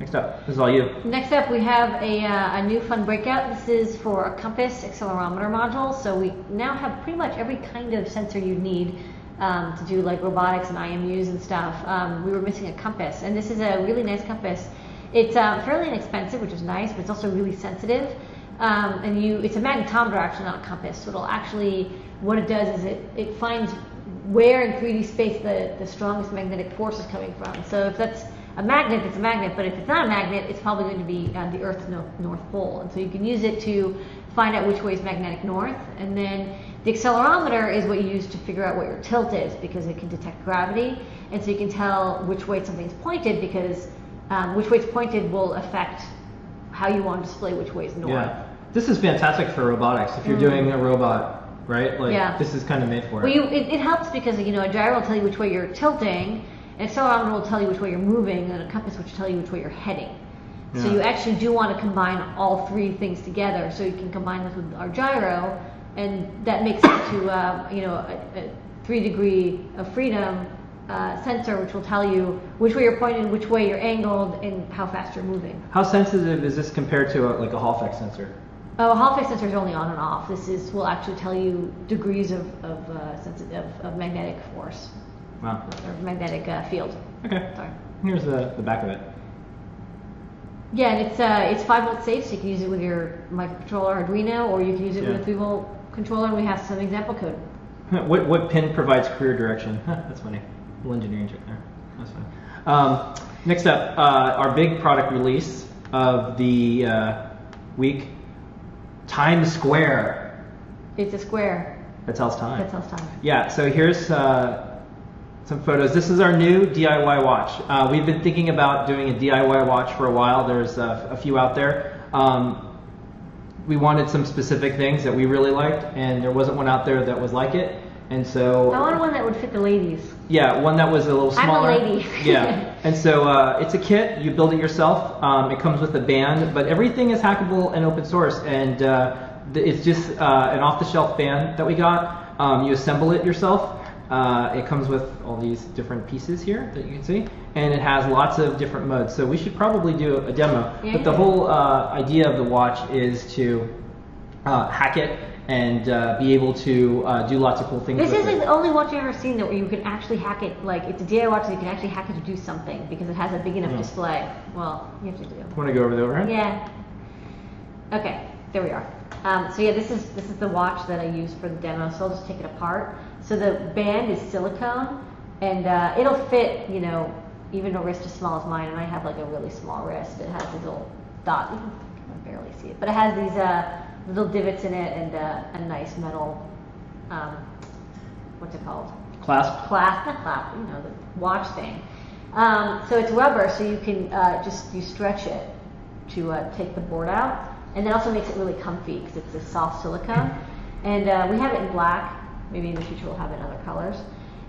S1: next up, this is all you.
S2: Next up, we have a new fun breakout. This is for a compass accelerometer module. So we now have pretty much every kind of sensor you need to do like robotics and IMUs and stuff. We were missing a compass, and this is a really nice compass. It's fairly inexpensive, which is nice, but it's also really sensitive. It's a magnetometer, actually, not a compass. So it'll actually, what it does is it finds where in 3D space the strongest magnetic force is coming from. So if that's a magnet, it's a magnet, but if it's not a magnet, it's probably going to be the Earth's North Pole. And so you can use it to find out which way is magnetic north. And then the accelerometer is what you use to figure out what your tilt is, because it can detect gravity. And so you can tell which way something's pointed, because which way it's pointed will affect how you want to display which way is north.
S1: Yeah, this is fantastic for robotics. If you're doing a robot, right? Like this is kind of made for it.
S2: Well, it helps because, you know, a gyro will tell you which way you're tilting, an accelerometer will tell you which way you're moving, and a compass will tell you which way you're heading. Yeah. So you actually do want to combine all three things together. So you can combine this with our gyro, and that makes it to you know, a 3 degree of freedom sensor, which will tell you which way you're pointed, which way you're angled, and how fast you're moving.
S1: How sensitive is this compared to like a Hall effect sensor?
S2: Oh, a Hall effect sensor is only on and off. This will actually tell you degrees of magnetic force.
S1: Wow.
S2: Or magnetic field.
S1: Okay.
S2: Sorry.
S1: Here's the back of it.
S2: Yeah, and it's 5-volt safe, so you can use it with your microcontroller Arduino, or you can use it with a 3-volt controller, and we have some example code.
S1: What pin provides career direction? That's funny. A little engineering trick there. That's funny. Next up, our big product release of the week, Times Square.
S2: It's a square.
S1: That tells time.
S2: That tells time.
S1: Yeah, so here's some photos. This is our new DIY watch. We've been thinking about doing a DIY watch for a while. There's a few out there. We wanted some specific things that we really liked, and there wasn't one out there that was like it. And so
S2: I wanted one that would fit the ladies.
S1: Yeah, one that was a little smaller.
S2: I'm a lady.
S1: Yeah, and so it's a kit. You build it yourself. It comes with a band, but everything is hackable and open source. And it's just an off-the-shelf band that we got. You assemble it yourself. It comes with all these different pieces here that you can see, and it has lots of different modes. So we should probably do a demo. Yeah. But the whole idea of the watch is to hack it and be able to do lots of cool things.
S2: This is the only watch I've ever seen that where you can actually hack it. Like, it's a DIY watch that you can actually hack it to do something because it has a big enough display. Well, you have to do.
S1: Want to go over the overhead?
S2: Yeah. Okay, there we are. So yeah, this is the watch that I use for the demo. So I'll just take it apart. So the band is silicone, and it'll fit, you know, even a wrist as small as mine. And I have like a really small wrist. It has these little dot. You can barely see it, but it has these little divots in it and a nice metal what's it called?
S1: Clasp?
S2: Clasp, not clasp, you know, the watch thing. So it's rubber, so you can you stretch it to take the board out. And it also makes it really comfy because it's a soft silicone. And we have it in black. Maybe in the future we'll have it in other colors.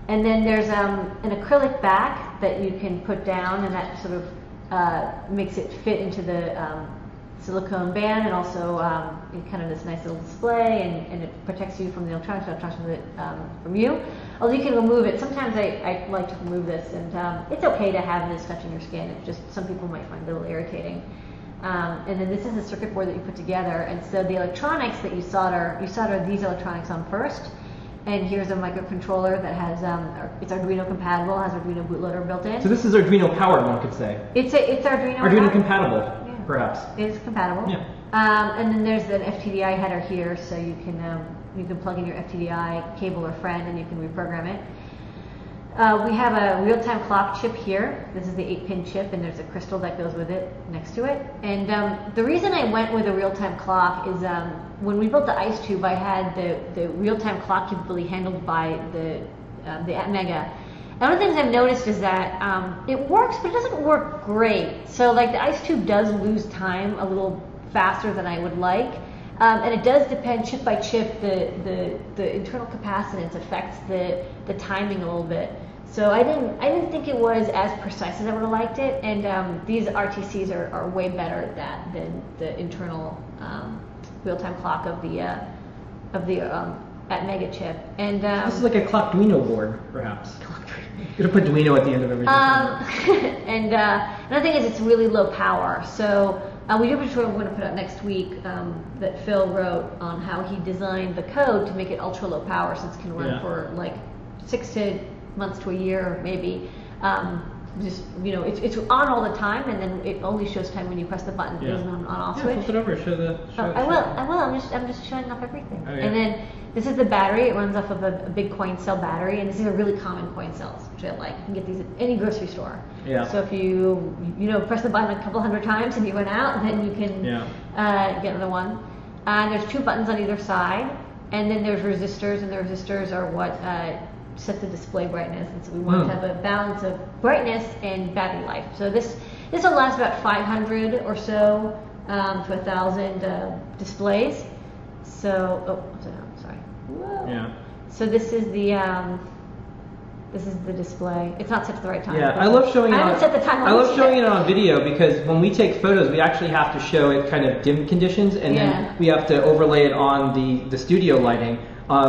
S2: And then there's an acrylic back that you can put down, and that sort of makes it fit into the silicone band, and also kind of this nice little display, and it protects you from the electronics from you. Although you can remove it. Sometimes I like to remove this, and it's okay to have this touching your skin. It's just some people might find it a little irritating. And then this is a circuit board that you put together, and so the electronics that you solder these electronics on first. And here's a microcontroller that has, it's Arduino compatible, has Arduino bootloader built in.
S1: So this is Arduino powered, one could say.
S2: It's Arduino
S1: Arduino compatible,
S2: yeah.
S1: Perhaps.
S2: It is compatible.
S1: Yeah.
S2: And then there's an FTDI header here, so you can plug in your FTDI cable or friend, and you can reprogram it. We have a real-time clock chip here. This is the 8-pin chip, and there's a crystal that goes with it next to it. And the reason I went with a real-time clock is when we built the ice tube, I had the real-time clock capability handled by the Atmega. And one of the things I've noticed is that it works, but it doesn't work great. So like the ice tube does lose time a little faster than I would like. And it does depend chip by chip. The internal capacitance affects the timing a little bit. So I didn't think it was as precise as I would have liked it. And these RTCs are way better at that than the internal real-time clock of the Atmega chip. And
S1: this is like a Clockduino board, perhaps. You're gonna put Duino at the end of everything.
S2: And another thing is it's really low power. So we do a tutorial we're going to put out next week that Phil wrote on how he designed the code to make it ultra low power, so it can run for like 6 months to a year, maybe. Just it's on all the time, and then it only shows time when you press the button. It isn't on off switch.
S1: Flip it over. Show the.
S2: I will. I'm just showing off everything.
S1: Oh, yeah.
S2: And then this is the battery. It runs off of a big coin cell battery, and these are really common coin cells, which I like. You can get these at any grocery store.
S1: Yeah.
S2: So if you press the button a couple hundred times and you run out, then you can get another one. And there's 2 buttons on either side, and then there's resistors, and the resistors are what set the display brightness. And so we want to have a balance of brightness and battery life. So this will last about 500 or so to 1,000 displays. So sorry. Whoa.
S1: Yeah.
S2: So this is the display. It's not set to the right time.
S1: Yeah, I love showing it.
S2: I haven't set the time.
S1: I love showing it on video because when we take photos, we actually have to show it kind of dim conditions, and then we have to overlay it on the studio lighting.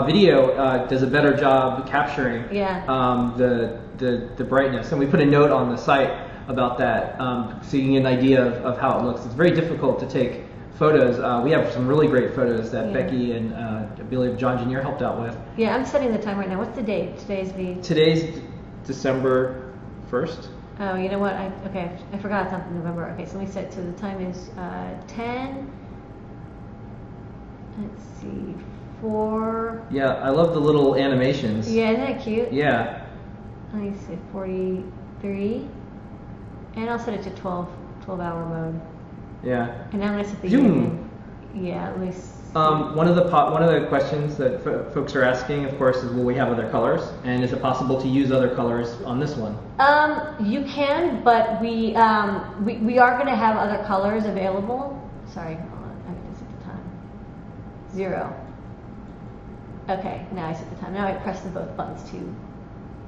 S1: Video does a better job capturing the brightness, and we put a note on the site about that, so you can get an idea of how it looks. It's very difficult to take photos. We have some really great photos that Becky and I believe John Junior helped out with.
S2: Yeah, I'm setting the time right now. What's the date?
S1: Today's December 1st.
S2: Oh, you know what? I forgot it's not November. Okay, so let me set. So the time is 10. Let's see, 4. Yeah,
S1: I love the little animations.
S2: Yeah, isn't that cute?
S1: Yeah.
S2: Let me see, 43. And I'll set it to 12-hour mode.
S1: Yeah.
S2: And I'm gonna set the
S1: Zoom.
S2: Yeah, at least.
S1: One of the questions that folks are asking, of course, is will we have other colors, and is it possible to use other colors on this one?
S2: You can, but we are going to have other colors available. Sorry, hold on. I have to set the time. 0. Okay, now I set the time. Now I press both buttons to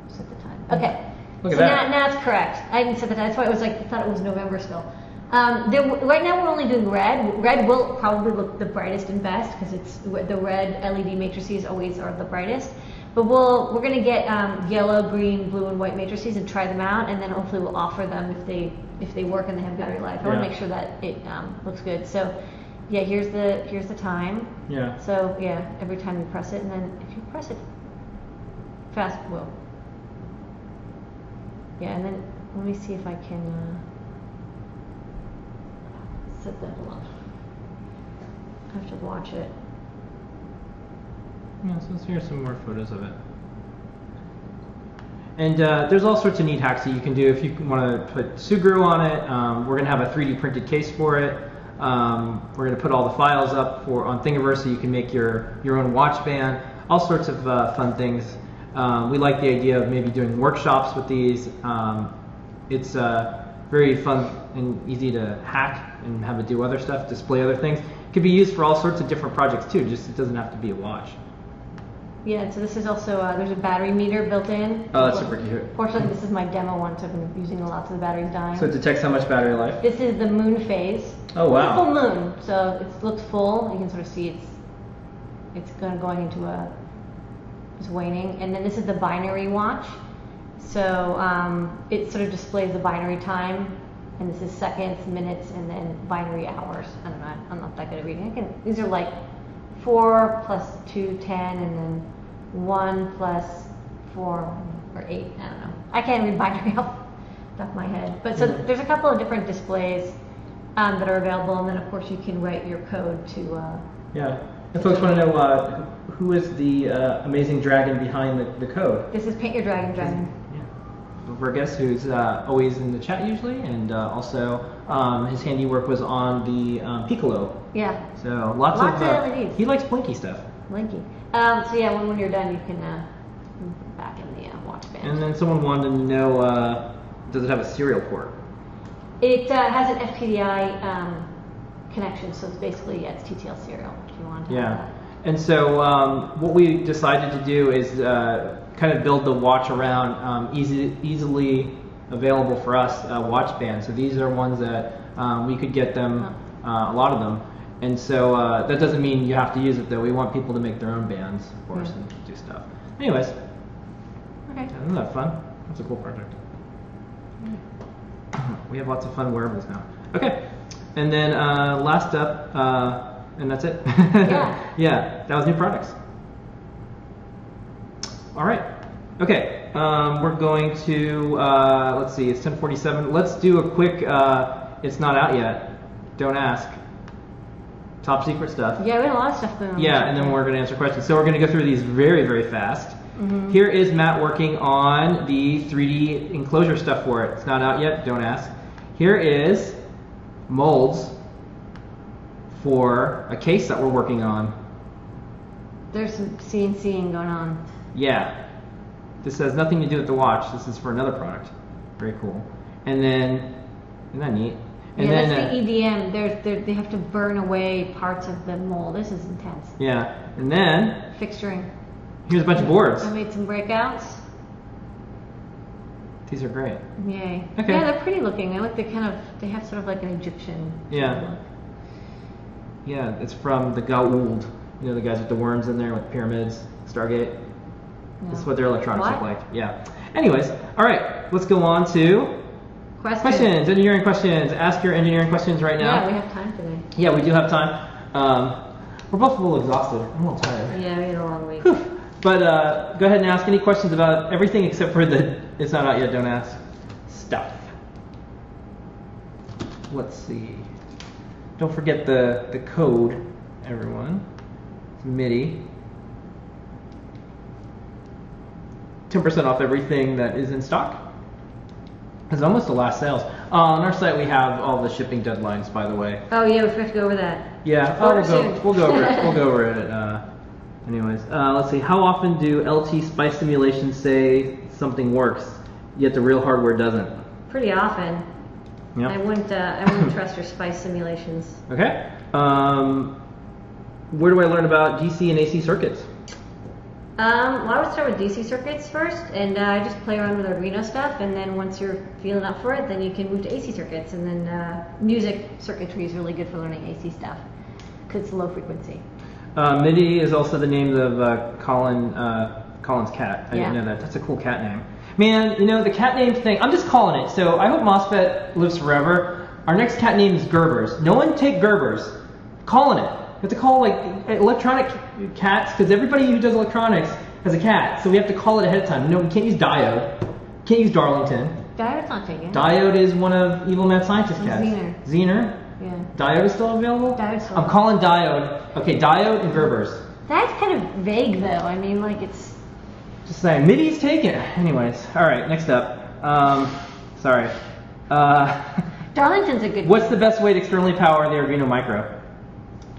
S2: set the time. Okay.
S1: Look at that.
S2: Now it's correct. I didn't set the time. That's why it was I thought it was November still. Right now we're only doing red. Red will probably look the brightest and best because it's the red LED matrices always are the brightest. But we're going to get yellow, green, blue, and white matrices and try them out, and then hopefully we'll offer them if they work and they have battery life. I want to make sure that it looks good. So yeah, here's the time.
S1: Yeah.
S2: So yeah, every time you press it, and then if you press it fast, yeah, and then let me see if I can. Set that hold on. I have to watch it.
S1: Yeah, so here's some more photos of it. And there's all sorts of neat hacks that you can do if you want to put Sugru on it. We're going to have a 3D printed case for it. We're going to put all the files up on Thingiverse so you can make your own watch band. all sorts of fun things. We like the idea of maybe doing workshops with these. It's very fun and easy to hack and have it do other stuff, display other things. It could be used for all sorts of different projects too, just it doesn't have to be a watch.
S2: Yeah, so this is also, there's a battery meter built in.
S1: Oh, that's super cute.
S2: Fortunately, this is my demo one, so I've been using a lot so the battery's dying.
S1: So it detects how much battery life?
S2: This is the moon phase.
S1: Oh, wow.
S2: It's a full moon, so it looks full. You can sort of see it's going into it's waning. And then this is the binary watch. So it sort of displays the binary time. And this is seconds, minutes, and then binary hours. I don't know, I'm not that good at reading. These are like 4 plus 2, 10, and then 1 plus 4 or 8. I don't know. I can't read binary off the top of my head. But so there's a couple of different displays that are available, and then of course you can write your code to.
S1: Yeah. If folks want to know who is the amazing dragon behind the code.
S2: This is Paint Your Dragon.
S1: Yeah. Vergas, who's always in the chat usually, and also his handiwork was on the Piccolo.
S2: Yeah.
S1: So lots of
S2: LEDs.
S1: He likes blinky stuff.
S2: Blinky. So yeah, when you're done, you can put it back in the watch band.
S1: And then someone wanted to know, does it have a serial port?
S2: It has an FPDI connection, so it's basically it's TTL serial if you want to.
S1: Yeah. And so what we decided to do is kind of build the watch around easily available for us watch bands. So these are ones that we could get them, a lot of them. And so that doesn't mean you have to use it though. We want people to make their own bands, of course, and do stuff. Anyways.
S2: Okay.
S1: Isn't that fun? That's a cool project. We have lots of fun wearables now. Okay. And then last up, and that's it.
S2: Yeah.
S1: Yeah, that was new products. All right. Okay. We're going to, let's see, it's 10:47. Let's do a quick, it's not out yet. Don't ask. Top secret stuff.
S2: Yeah, we had a lot of stuff going on.
S1: Yeah, and then we're going to answer questions. So we're going to go through these very, very fast. Mm-hmm. Here is Matt working on the 3D enclosure stuff for it. It's not out yet. Don't ask. Here is molds for a case that we're working on.
S2: There's some CNCing going on.
S1: Yeah. This has nothing to do with the watch. This is for another product. Very cool. And then, isn't that neat? And
S2: yeah,
S1: then,
S2: that's the EDM. They have to burn away parts of the mold. This is intense.
S1: Yeah. And then,
S2: fixturing.
S1: Here's a bunch of boards.
S2: I made some breakouts.
S1: These are great.
S2: Yay.
S1: Okay.
S2: Yeah, they're pretty looking. They have sort of like an Egyptian.
S1: Yeah. Yeah, it's from the Goa'uld. You know, the guys with the worms in there with pyramids, Stargate.
S2: No.
S1: That's what their electronics look like. Yeah. Anyways, all right, let's go on to questions. Engineering questions. Ask your engineering questions right now.
S2: Yeah, we have time today.
S1: Yeah, we do have time. We're both a little exhausted. I'm a little tired.
S2: Yeah, we had a long week.
S1: Whew. But go ahead and ask any questions about everything except for the it's not out yet, don't ask stuff. Let's see. Don't forget the code, everyone. It's MIDI. 10% off everything that is in stock. It's almost the last sales. On our site we have all the shipping deadlines, by the way.
S2: Oh yeah, we forgot to go over that.
S1: Yeah, we'll go over it. We'll go over it. Anyways, let's see. How often do LT spice simulations say something works, yet the real hardware doesn't?
S2: Pretty often.
S1: Yep.
S2: I wouldn't trust your spice simulations.
S1: Okay. Where do I learn about DC and AC circuits?
S2: Well, I would start with DC circuits first, and just play around with Arduino stuff, and then once you're feeling up for it, then you can move to AC circuits, and then music circuitry is really good for learning AC stuff, because it's low frequency.
S1: MIDI is also the name of Colin's cat. I didn't know that. That's a cool cat name. Man, you know, the cat name thing, I'm just calling it. So I hope MOSFET lives forever. Our next cat name is Gerbers. No one take Gerbers. Calling it. We have to call like electronic cats because everybody who does electronics has a cat. So we have to call it ahead of time. No, we can't use Diode. Can't use Darlington.
S2: Diode's not taken.
S1: Diode is one of Evil Mad Scientist cats. Zener.
S2: Yeah.
S1: Diode is still available?
S2: Diode's still
S1: I'm calling Diode. Okay, Diode and Gerbers.
S2: That's kind of vague though. I mean, like it's...
S1: Just saying. MIDI's taken. Anyways. Alright, next up. Sorry.
S2: Darlington's a good...
S1: What's the best way to externally power the Arduino Micro?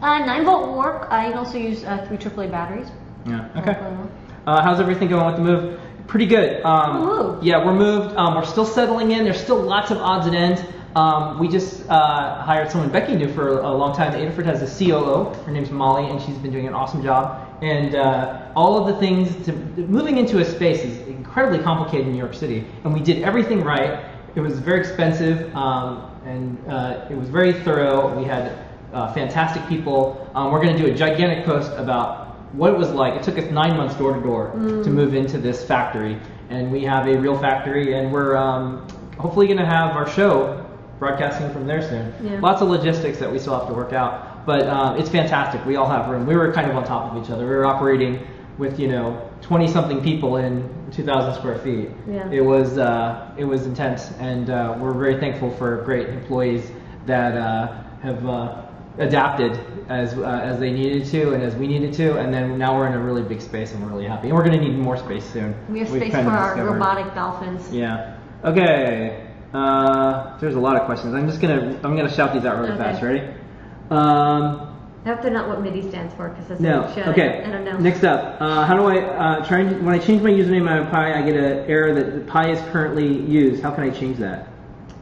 S2: 9 volt will work. You can also use 3 AAA batteries.
S1: Yeah. Okay. How's everything going with the move? Pretty good. Yeah, we're moved. We're still settling in. There's still lots of odds and ends. We just hired someone Becky knew for a long time. Adafruit has a COO. Her name's Molly, and she's been doing an awesome job. And all of the things moving into a space is incredibly complicated in New York City. And we did everything right. It was very expensive, and it was very thorough. We had fantastic people. We're going to do a gigantic post about what it was like. It took us 9 months door to door to move into this factory, and we have a real factory, and we're hopefully going to have our show broadcasting from there soon. Yeah. Lots of logistics that we still have to work out, but it's fantastic. We all have room. We were kind of on top of each other. We were operating with 20-something people in 2,000 square feet. Yeah. It was intense, and we're very thankful for great employees that have adapted as they needed to and as we needed to, and then now we're in a really big space and we're really happy. And we're going to need more space soon.
S2: We have space for our robotic dolphins.
S1: Yeah. Okay. There's a lot of questions. I'm gonna shout these out really fast. Ready?
S2: I hope they're not what MIDI stands for, because that's
S1: no. Okay.
S2: I don't know.
S1: Next up, how do I when I change my username on Pi, I get an error that the Pi is currently used. How can I change that?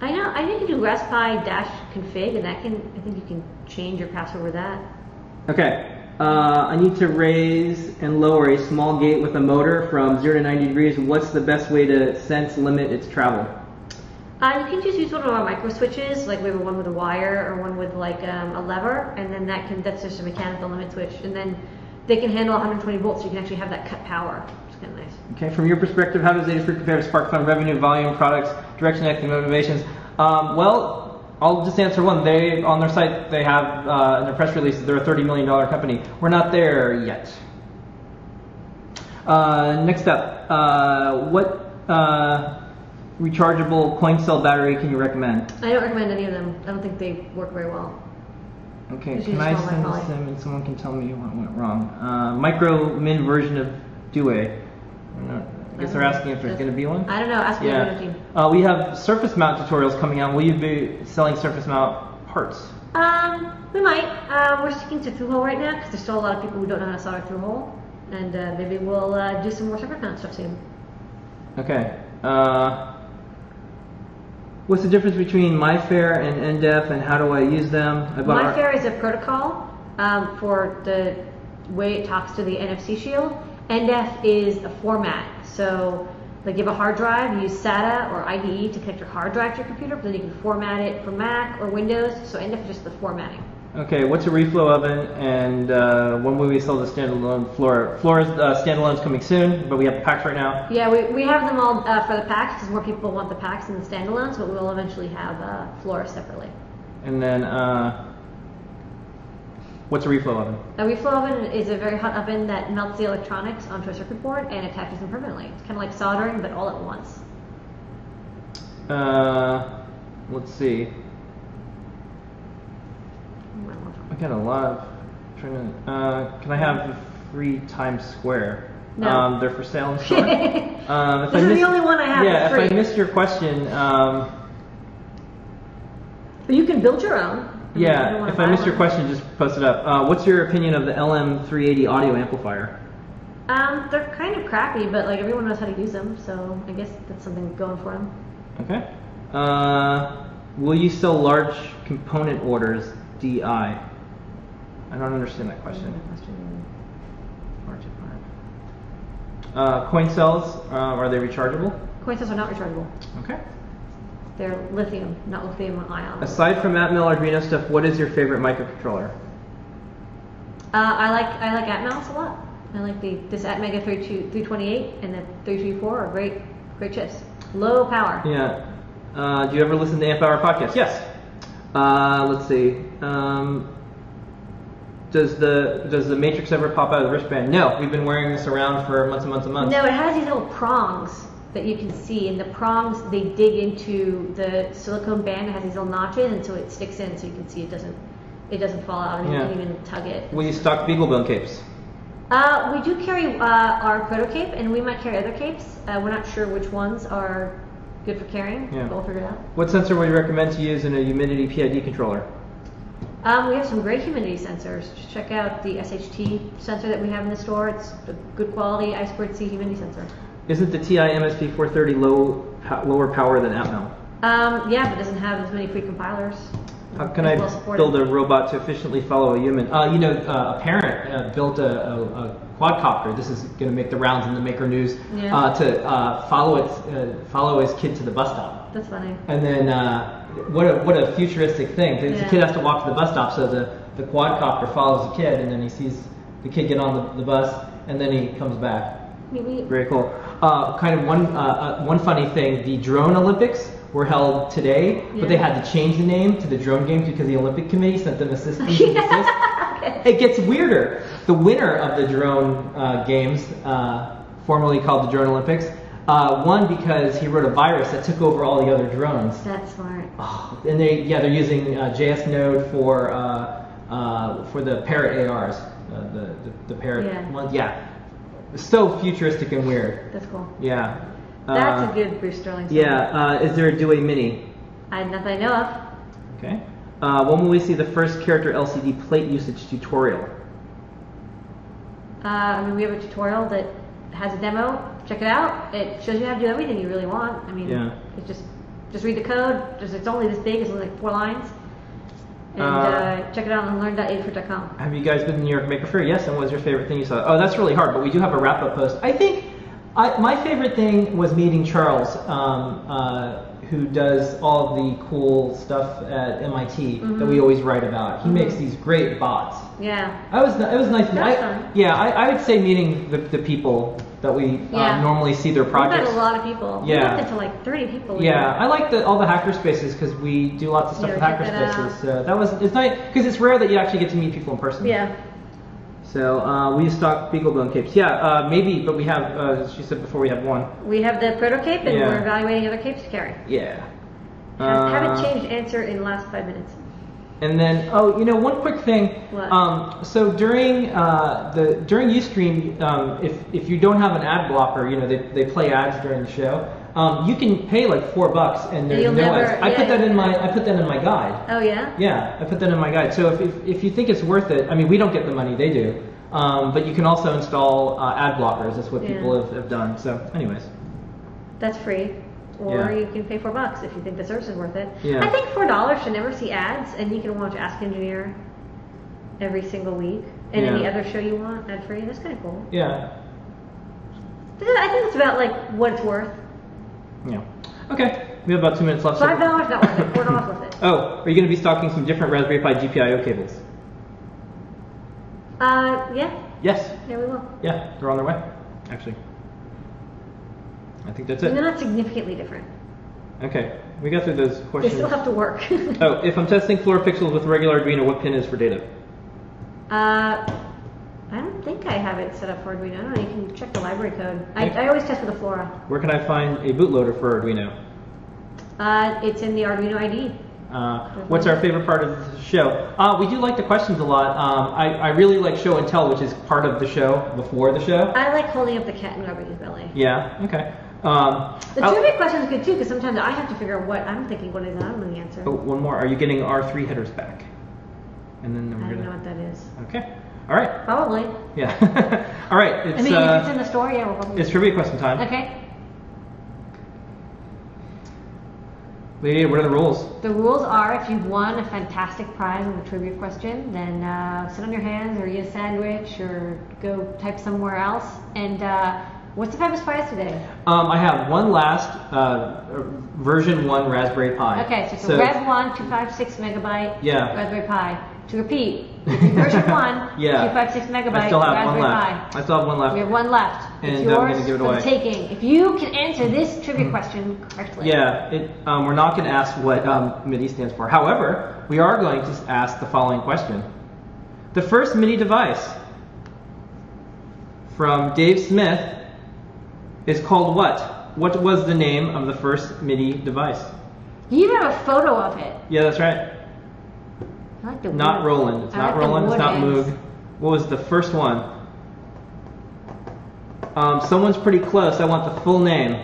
S2: I know. I think you do raspi-config, and I think you can change your password with that.
S1: Okay. I need to raise and lower a small gate with a motor from 0 to 90 degrees. What's the best way to sense limit its travel?
S2: You can just use one of our micro switches, like we have one with a wire or one with like a lever, and then that's just a mechanical limit switch, and then they can handle 120 volts, so you can actually have that cut power, which is kind of nice. Okay, from your perspective, how does Adafruit compare to SparkFun revenue, volume, products, direction, active motivations? Well, I'll just answer one. They on their site they have in their press release they're a $30 million company. We're not there yet. Next up, what rechargeable coin cell battery can you recommend? I don't recommend any of them. I don't think they work very well.
S1: Okay, can I send this in and someone can tell me what went wrong? Micro min version of Dewey. I guess they're asking if there's going to be one.
S2: I don't know. Ask me the team.
S1: We have surface mount tutorials coming out. Will you be selling surface mount parts?
S2: We might. We're sticking to through hole right now because there's still a lot of people who don't know how to solder through hole, and maybe we'll do some more surface mount stuff soon.
S1: Okay. What's the difference between MyFair and NDEF, and how do I use them?
S2: MyFair is a protocol for the way it talks to the NFC shield. NDEF is a format. So, like you have a hard drive, you use SATA or IDE to connect your hard drive to your computer, but then you can format it for Mac or Windows. So NDEF is just the formatting. Okay, what's a reflow oven, and when will we sell the standalone Flora? Flora's standalone's coming soon, but we have the packs right now. Yeah, we have them all for the packs because more people want the packs than the standalones, but we'll eventually have Flora separately. And then, what's a reflow oven? A reflow oven is a very hot oven that melts the electronics onto a circuit board and attaches them permanently. It's kind of like soldering, but all at once. Let's see. I got a lot of can I have the free Times Square? No. They're for sale in store. This is the only one I have. Yeah, if I missed your question. But you can build your own. Yeah, if I missed your question, just post it up. What's your opinion of the LM380 audio amplifier? They're kind of crappy, but like everyone knows how to use them, so I guess that's something going for them. Okay. Will you sell large component orders, DI? I don't understand that question. Coin cells, are they rechargeable? Coin cells are not rechargeable. Okay. They're lithium, not lithium ion. Aside from Atmel Arduino stuff, what is your favorite microcontroller? I like Atmel a lot. I like this Atmega 328 and the 334 are great chips. Low power. Yeah. Do you ever listen to Amp Hour podcast? Yes. Let's see. Does the matrix ever pop out of the wristband? No, we've been wearing this around for months and months and months. No, it has these little prongs that you can see, and the prongs, they dig into the silicone band. It has these little notches, and so it sticks in, so you can see it doesn't fall out, and you can even tug it. Will you stock BeagleBone capes? We do carry our proto cape, and we might carry other capes. We're not sure which ones are good for carrying, but we'll figure it out. What sensor would you recommend to use in a humidity PID controller? We have some great humidity sensors. Check out the SHT sensor that we have in the store. It's a good quality I2C humidity sensor.
S1: Isn't the TI MSP 430 lower power than Atmel?
S2: Yeah, but it doesn't have as many pre-compilers.
S1: How can I build a robot to efficiently follow a human? A parent built a quadcopter. This is going to make the rounds in the Maker News to follow his kid to the bus stop.
S2: That's funny.
S1: And then what a futuristic thing. The kid has to walk to the bus stop, so the quadcopter follows the kid, and then he sees the kid get on the bus, and then he comes back. Very cool. Kind of one funny thing: the drone Olympics were held today, but they had to change the name to the drone games because the Olympic Committee sent them a cease and desist. Okay. It gets weirder. The winner of the drone games, formerly called the Drone Olympics, won because he wrote a virus that took over all the other drones.
S2: That's smart.
S1: Oh, and they're using JS Node for the Parrot ARs, the Parrot ones. Yeah, so futuristic and weird.
S2: That's cool.
S1: Yeah.
S2: That's a good Bruce Sterling song.
S1: Yeah. Is there a Dewey Mini?
S2: Not that I know of.
S1: Okay. When will we see the first character LCD plate usage tutorial?
S2: We have a tutorial that has a demo. Check it out. It shows you how to do everything you really want. It's just read the code. It's only this big. It's only like 4 lines. And check it out on learn.adafruit.com.
S1: Have you guys been to New York Maker Faire? Yes. And what was your favorite thing you saw? Oh, that's really hard. But we do have a wrap-up post. I think my favorite thing was meeting Charles, who does all of the cool stuff at MIT that we always write about. He makes these great bots.
S2: Yeah.
S1: It was nice. I would say meeting the people that we normally see their projects.
S2: We've met a lot of people.
S1: Yeah.
S2: We looked into like 30 people.
S1: Yeah, I like all the hackerspaces because we do lots of stuff with hackerspaces. So it's nice because it's rare that you actually get to meet people in person.
S2: Yeah.
S1: So we stock beaglebone capes. Yeah, maybe, but we have, as she said before, we have one.
S2: We have the proto cape, and we're evaluating other capes to carry.
S1: Yeah.
S2: Haven't changed answer in the last 5 minutes.
S1: And then, one quick thing.
S2: What?
S1: So during Ustream, if you don't have an ad blocker, they play ads during the show. You can pay like $4 and there's no ads. I put that in my guide.
S2: Oh yeah?
S1: Yeah, I put that in my guide. So if you think it's worth it, we don't get the money, they do. But you can also install ad blockers. That's what people have done. So anyways.
S2: That's free. Or you can pay $4 if you think the service is worth it.
S1: Yeah.
S2: I think $4 should never see ads, and you can watch Ask Engineer every single week. And any other show you want, ad free. That's kind of cool.
S1: Yeah.
S2: I think it's about like what it's worth.
S1: Yeah. Okay. We have about 2 minutes left.
S2: $5 not worth it. $4 worth it.
S1: Oh, are you going to be stocking some different Raspberry Pi GPIO cables?
S2: Yeah.
S1: Yes.
S2: Yeah, we will.
S1: Yeah, they're on their way, actually. I think that's it.
S2: They're not significantly different.
S1: Okay, we got through those questions.
S2: They still have to work.
S1: Oh, if I'm testing floor pixels with regular Arduino, what pin is for data?
S2: I don't think I have it set up for Arduino. I don't know. You can check the library code. I always test with the Flora.
S1: Where can I find a bootloader for Arduino?
S2: It's in the Arduino ID.
S1: What's our favorite part of the show? We do like the questions a lot. I really like show and tell, which is part of the show before the show. I
S2: like holding up the cat and rubbing his belly.
S1: Yeah, okay.
S2: The trivia question is good too, because sometimes I have to figure out what I'm thinking, what it is, and I don't know the answer.
S1: Oh, one more. Are you getting R3 headers back? And then
S2: I don't know what that is.
S1: Okay. All right.
S2: Probably.
S1: Yeah. All right.
S2: If it's in the store, yeah, we'll probably.
S1: It's trivia question time.
S2: Okay.
S1: Lady, what are the rules?
S2: The rules are if you've won a fantastic prize with a trivia question, then sit on your hands or eat a sandwich or go type somewhere else. And what's the famous prize today? I
S1: have one last version 1 Raspberry Pi.
S2: Okay, so it's a Rev 1 256 megabyte Raspberry Pi. To repeat, version 1 256 megabyte
S1: I still have
S2: Raspberry
S1: one
S2: Pi.
S1: left. I still have one left.
S2: We have one left.
S1: And
S2: it's yours
S1: I'm going to give it away.
S2: for the taking. If you can answer this trivia question correctly.
S1: Yeah, we're not going to ask what MIDI stands for. However, we are going to ask the following question. The first MIDI device from Dave Smith is called what? What was the name of the first MIDI device?
S2: You have a photo of it.
S1: Yeah, that's right.
S2: I like the
S1: not
S2: wood.
S1: Roland. It's not Roland. It's not Moog. What was the first one? Someone's pretty close. I want the full name.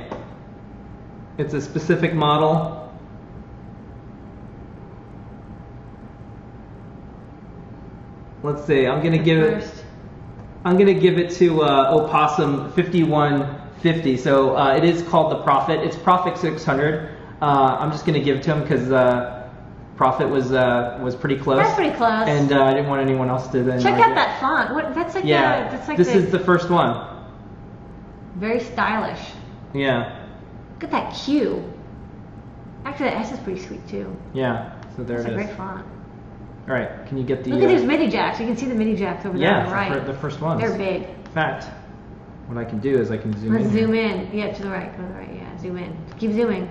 S1: It's a specific model. Let's see. I'm gonna give it.
S2: First.
S1: I'm gonna give it to Opossum 5150. So it is called the Prophet. It's Prophet 600. I'm just gonna give it to him because Prophet was pretty close.
S2: That's pretty close.
S1: And I didn't want anyone else to then.
S2: Check
S1: argue.
S2: out that font. What? That's like
S1: Yeah.
S2: that's like
S1: this is the first one.
S2: very stylish.
S1: Yeah.
S2: Look at that Q. Actually, that S is pretty sweet too.
S1: Yeah. So there
S2: That's
S1: it
S2: a
S1: is.
S2: great font.
S1: All right. Can you get the?
S2: Look at these MIDI jacks. You can see the MIDI jacks over there on the
S1: Yeah,
S2: right.
S1: the first ones.
S2: They're big.
S1: In fact, what I can do is I can zoom
S2: Let's
S1: in.
S2: zoom in. Yeah, to the right. Go to the right. Yeah, zoom in. Keep zooming.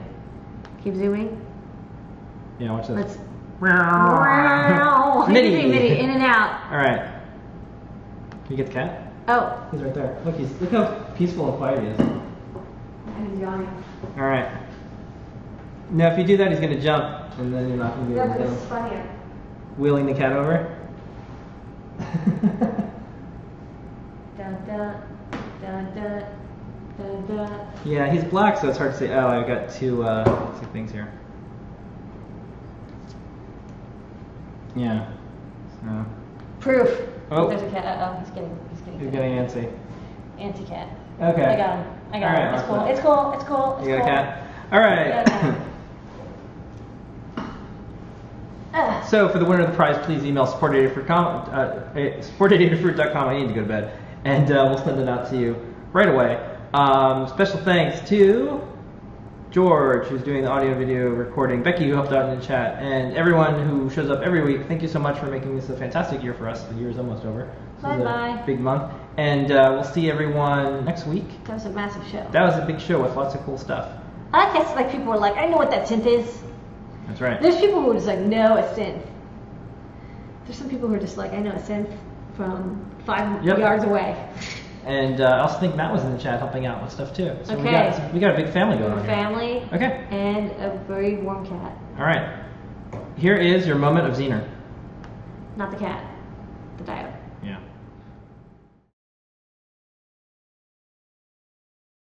S2: Keep zooming.
S1: Yeah. Watch this.
S2: Let's. Wow.
S1: MIDI.
S2: MIDI. In and out.
S1: All right. Can you get the cat?
S2: Oh.
S1: He's right there. Look how peaceful and quiet he is.
S2: He's yawning.
S1: All right. Now, if you do that, he's gonna jump, and then you're not gonna be
S2: Yeah,
S1: able
S2: but
S1: to
S2: this
S1: get
S2: is
S1: him.
S2: funnier.
S1: Wheeling the cat over.
S2: Dun, dun, dun, dun, dun, dun.
S1: Yeah, he's black, so it's hard to say. Oh, I've got two things here. Yeah. So
S2: Proof.
S1: Oh.
S2: There's a cat. Uh oh,
S1: he's getting antsy.
S2: Anti-cat.
S1: Okay.
S2: I got him.
S1: All right,
S2: It's cool.
S1: Martha.
S2: It's cool. It's cool. It's
S1: You got
S2: cool.
S1: a cat. All right.
S2: Yeah, okay.
S1: So for the winner of the prize, please email support@adafruit.com. I need to go to bed, and we'll send it out to you right away. Special thanks to George, who's doing the audio video recording, Becky, who helped out in the chat, and everyone who shows up every week. Thank you so much for making this a fantastic year for us. The year is almost over. This is
S2: Bye-bye.
S1: a big month, and we'll see everyone next week.
S2: That was a massive show.
S1: That was a big show with lots of cool stuff.
S2: I like that. Like people are like, I know what that synth is.
S1: That's right.
S2: There's people who are just like, know a synth. There's some people who are just like, I know a synth from 5
S1: Yep.
S2: yards away.
S1: And I also think Matt was in the chat helping out with stuff too. So
S2: Okay.
S1: we got a big family going
S2: We're
S1: on
S2: a
S1: here.
S2: family.
S1: Okay.
S2: And a very warm cat.
S1: All right. Here is your moment of Zener.
S2: Not the cat. The diode.
S1: Yeah.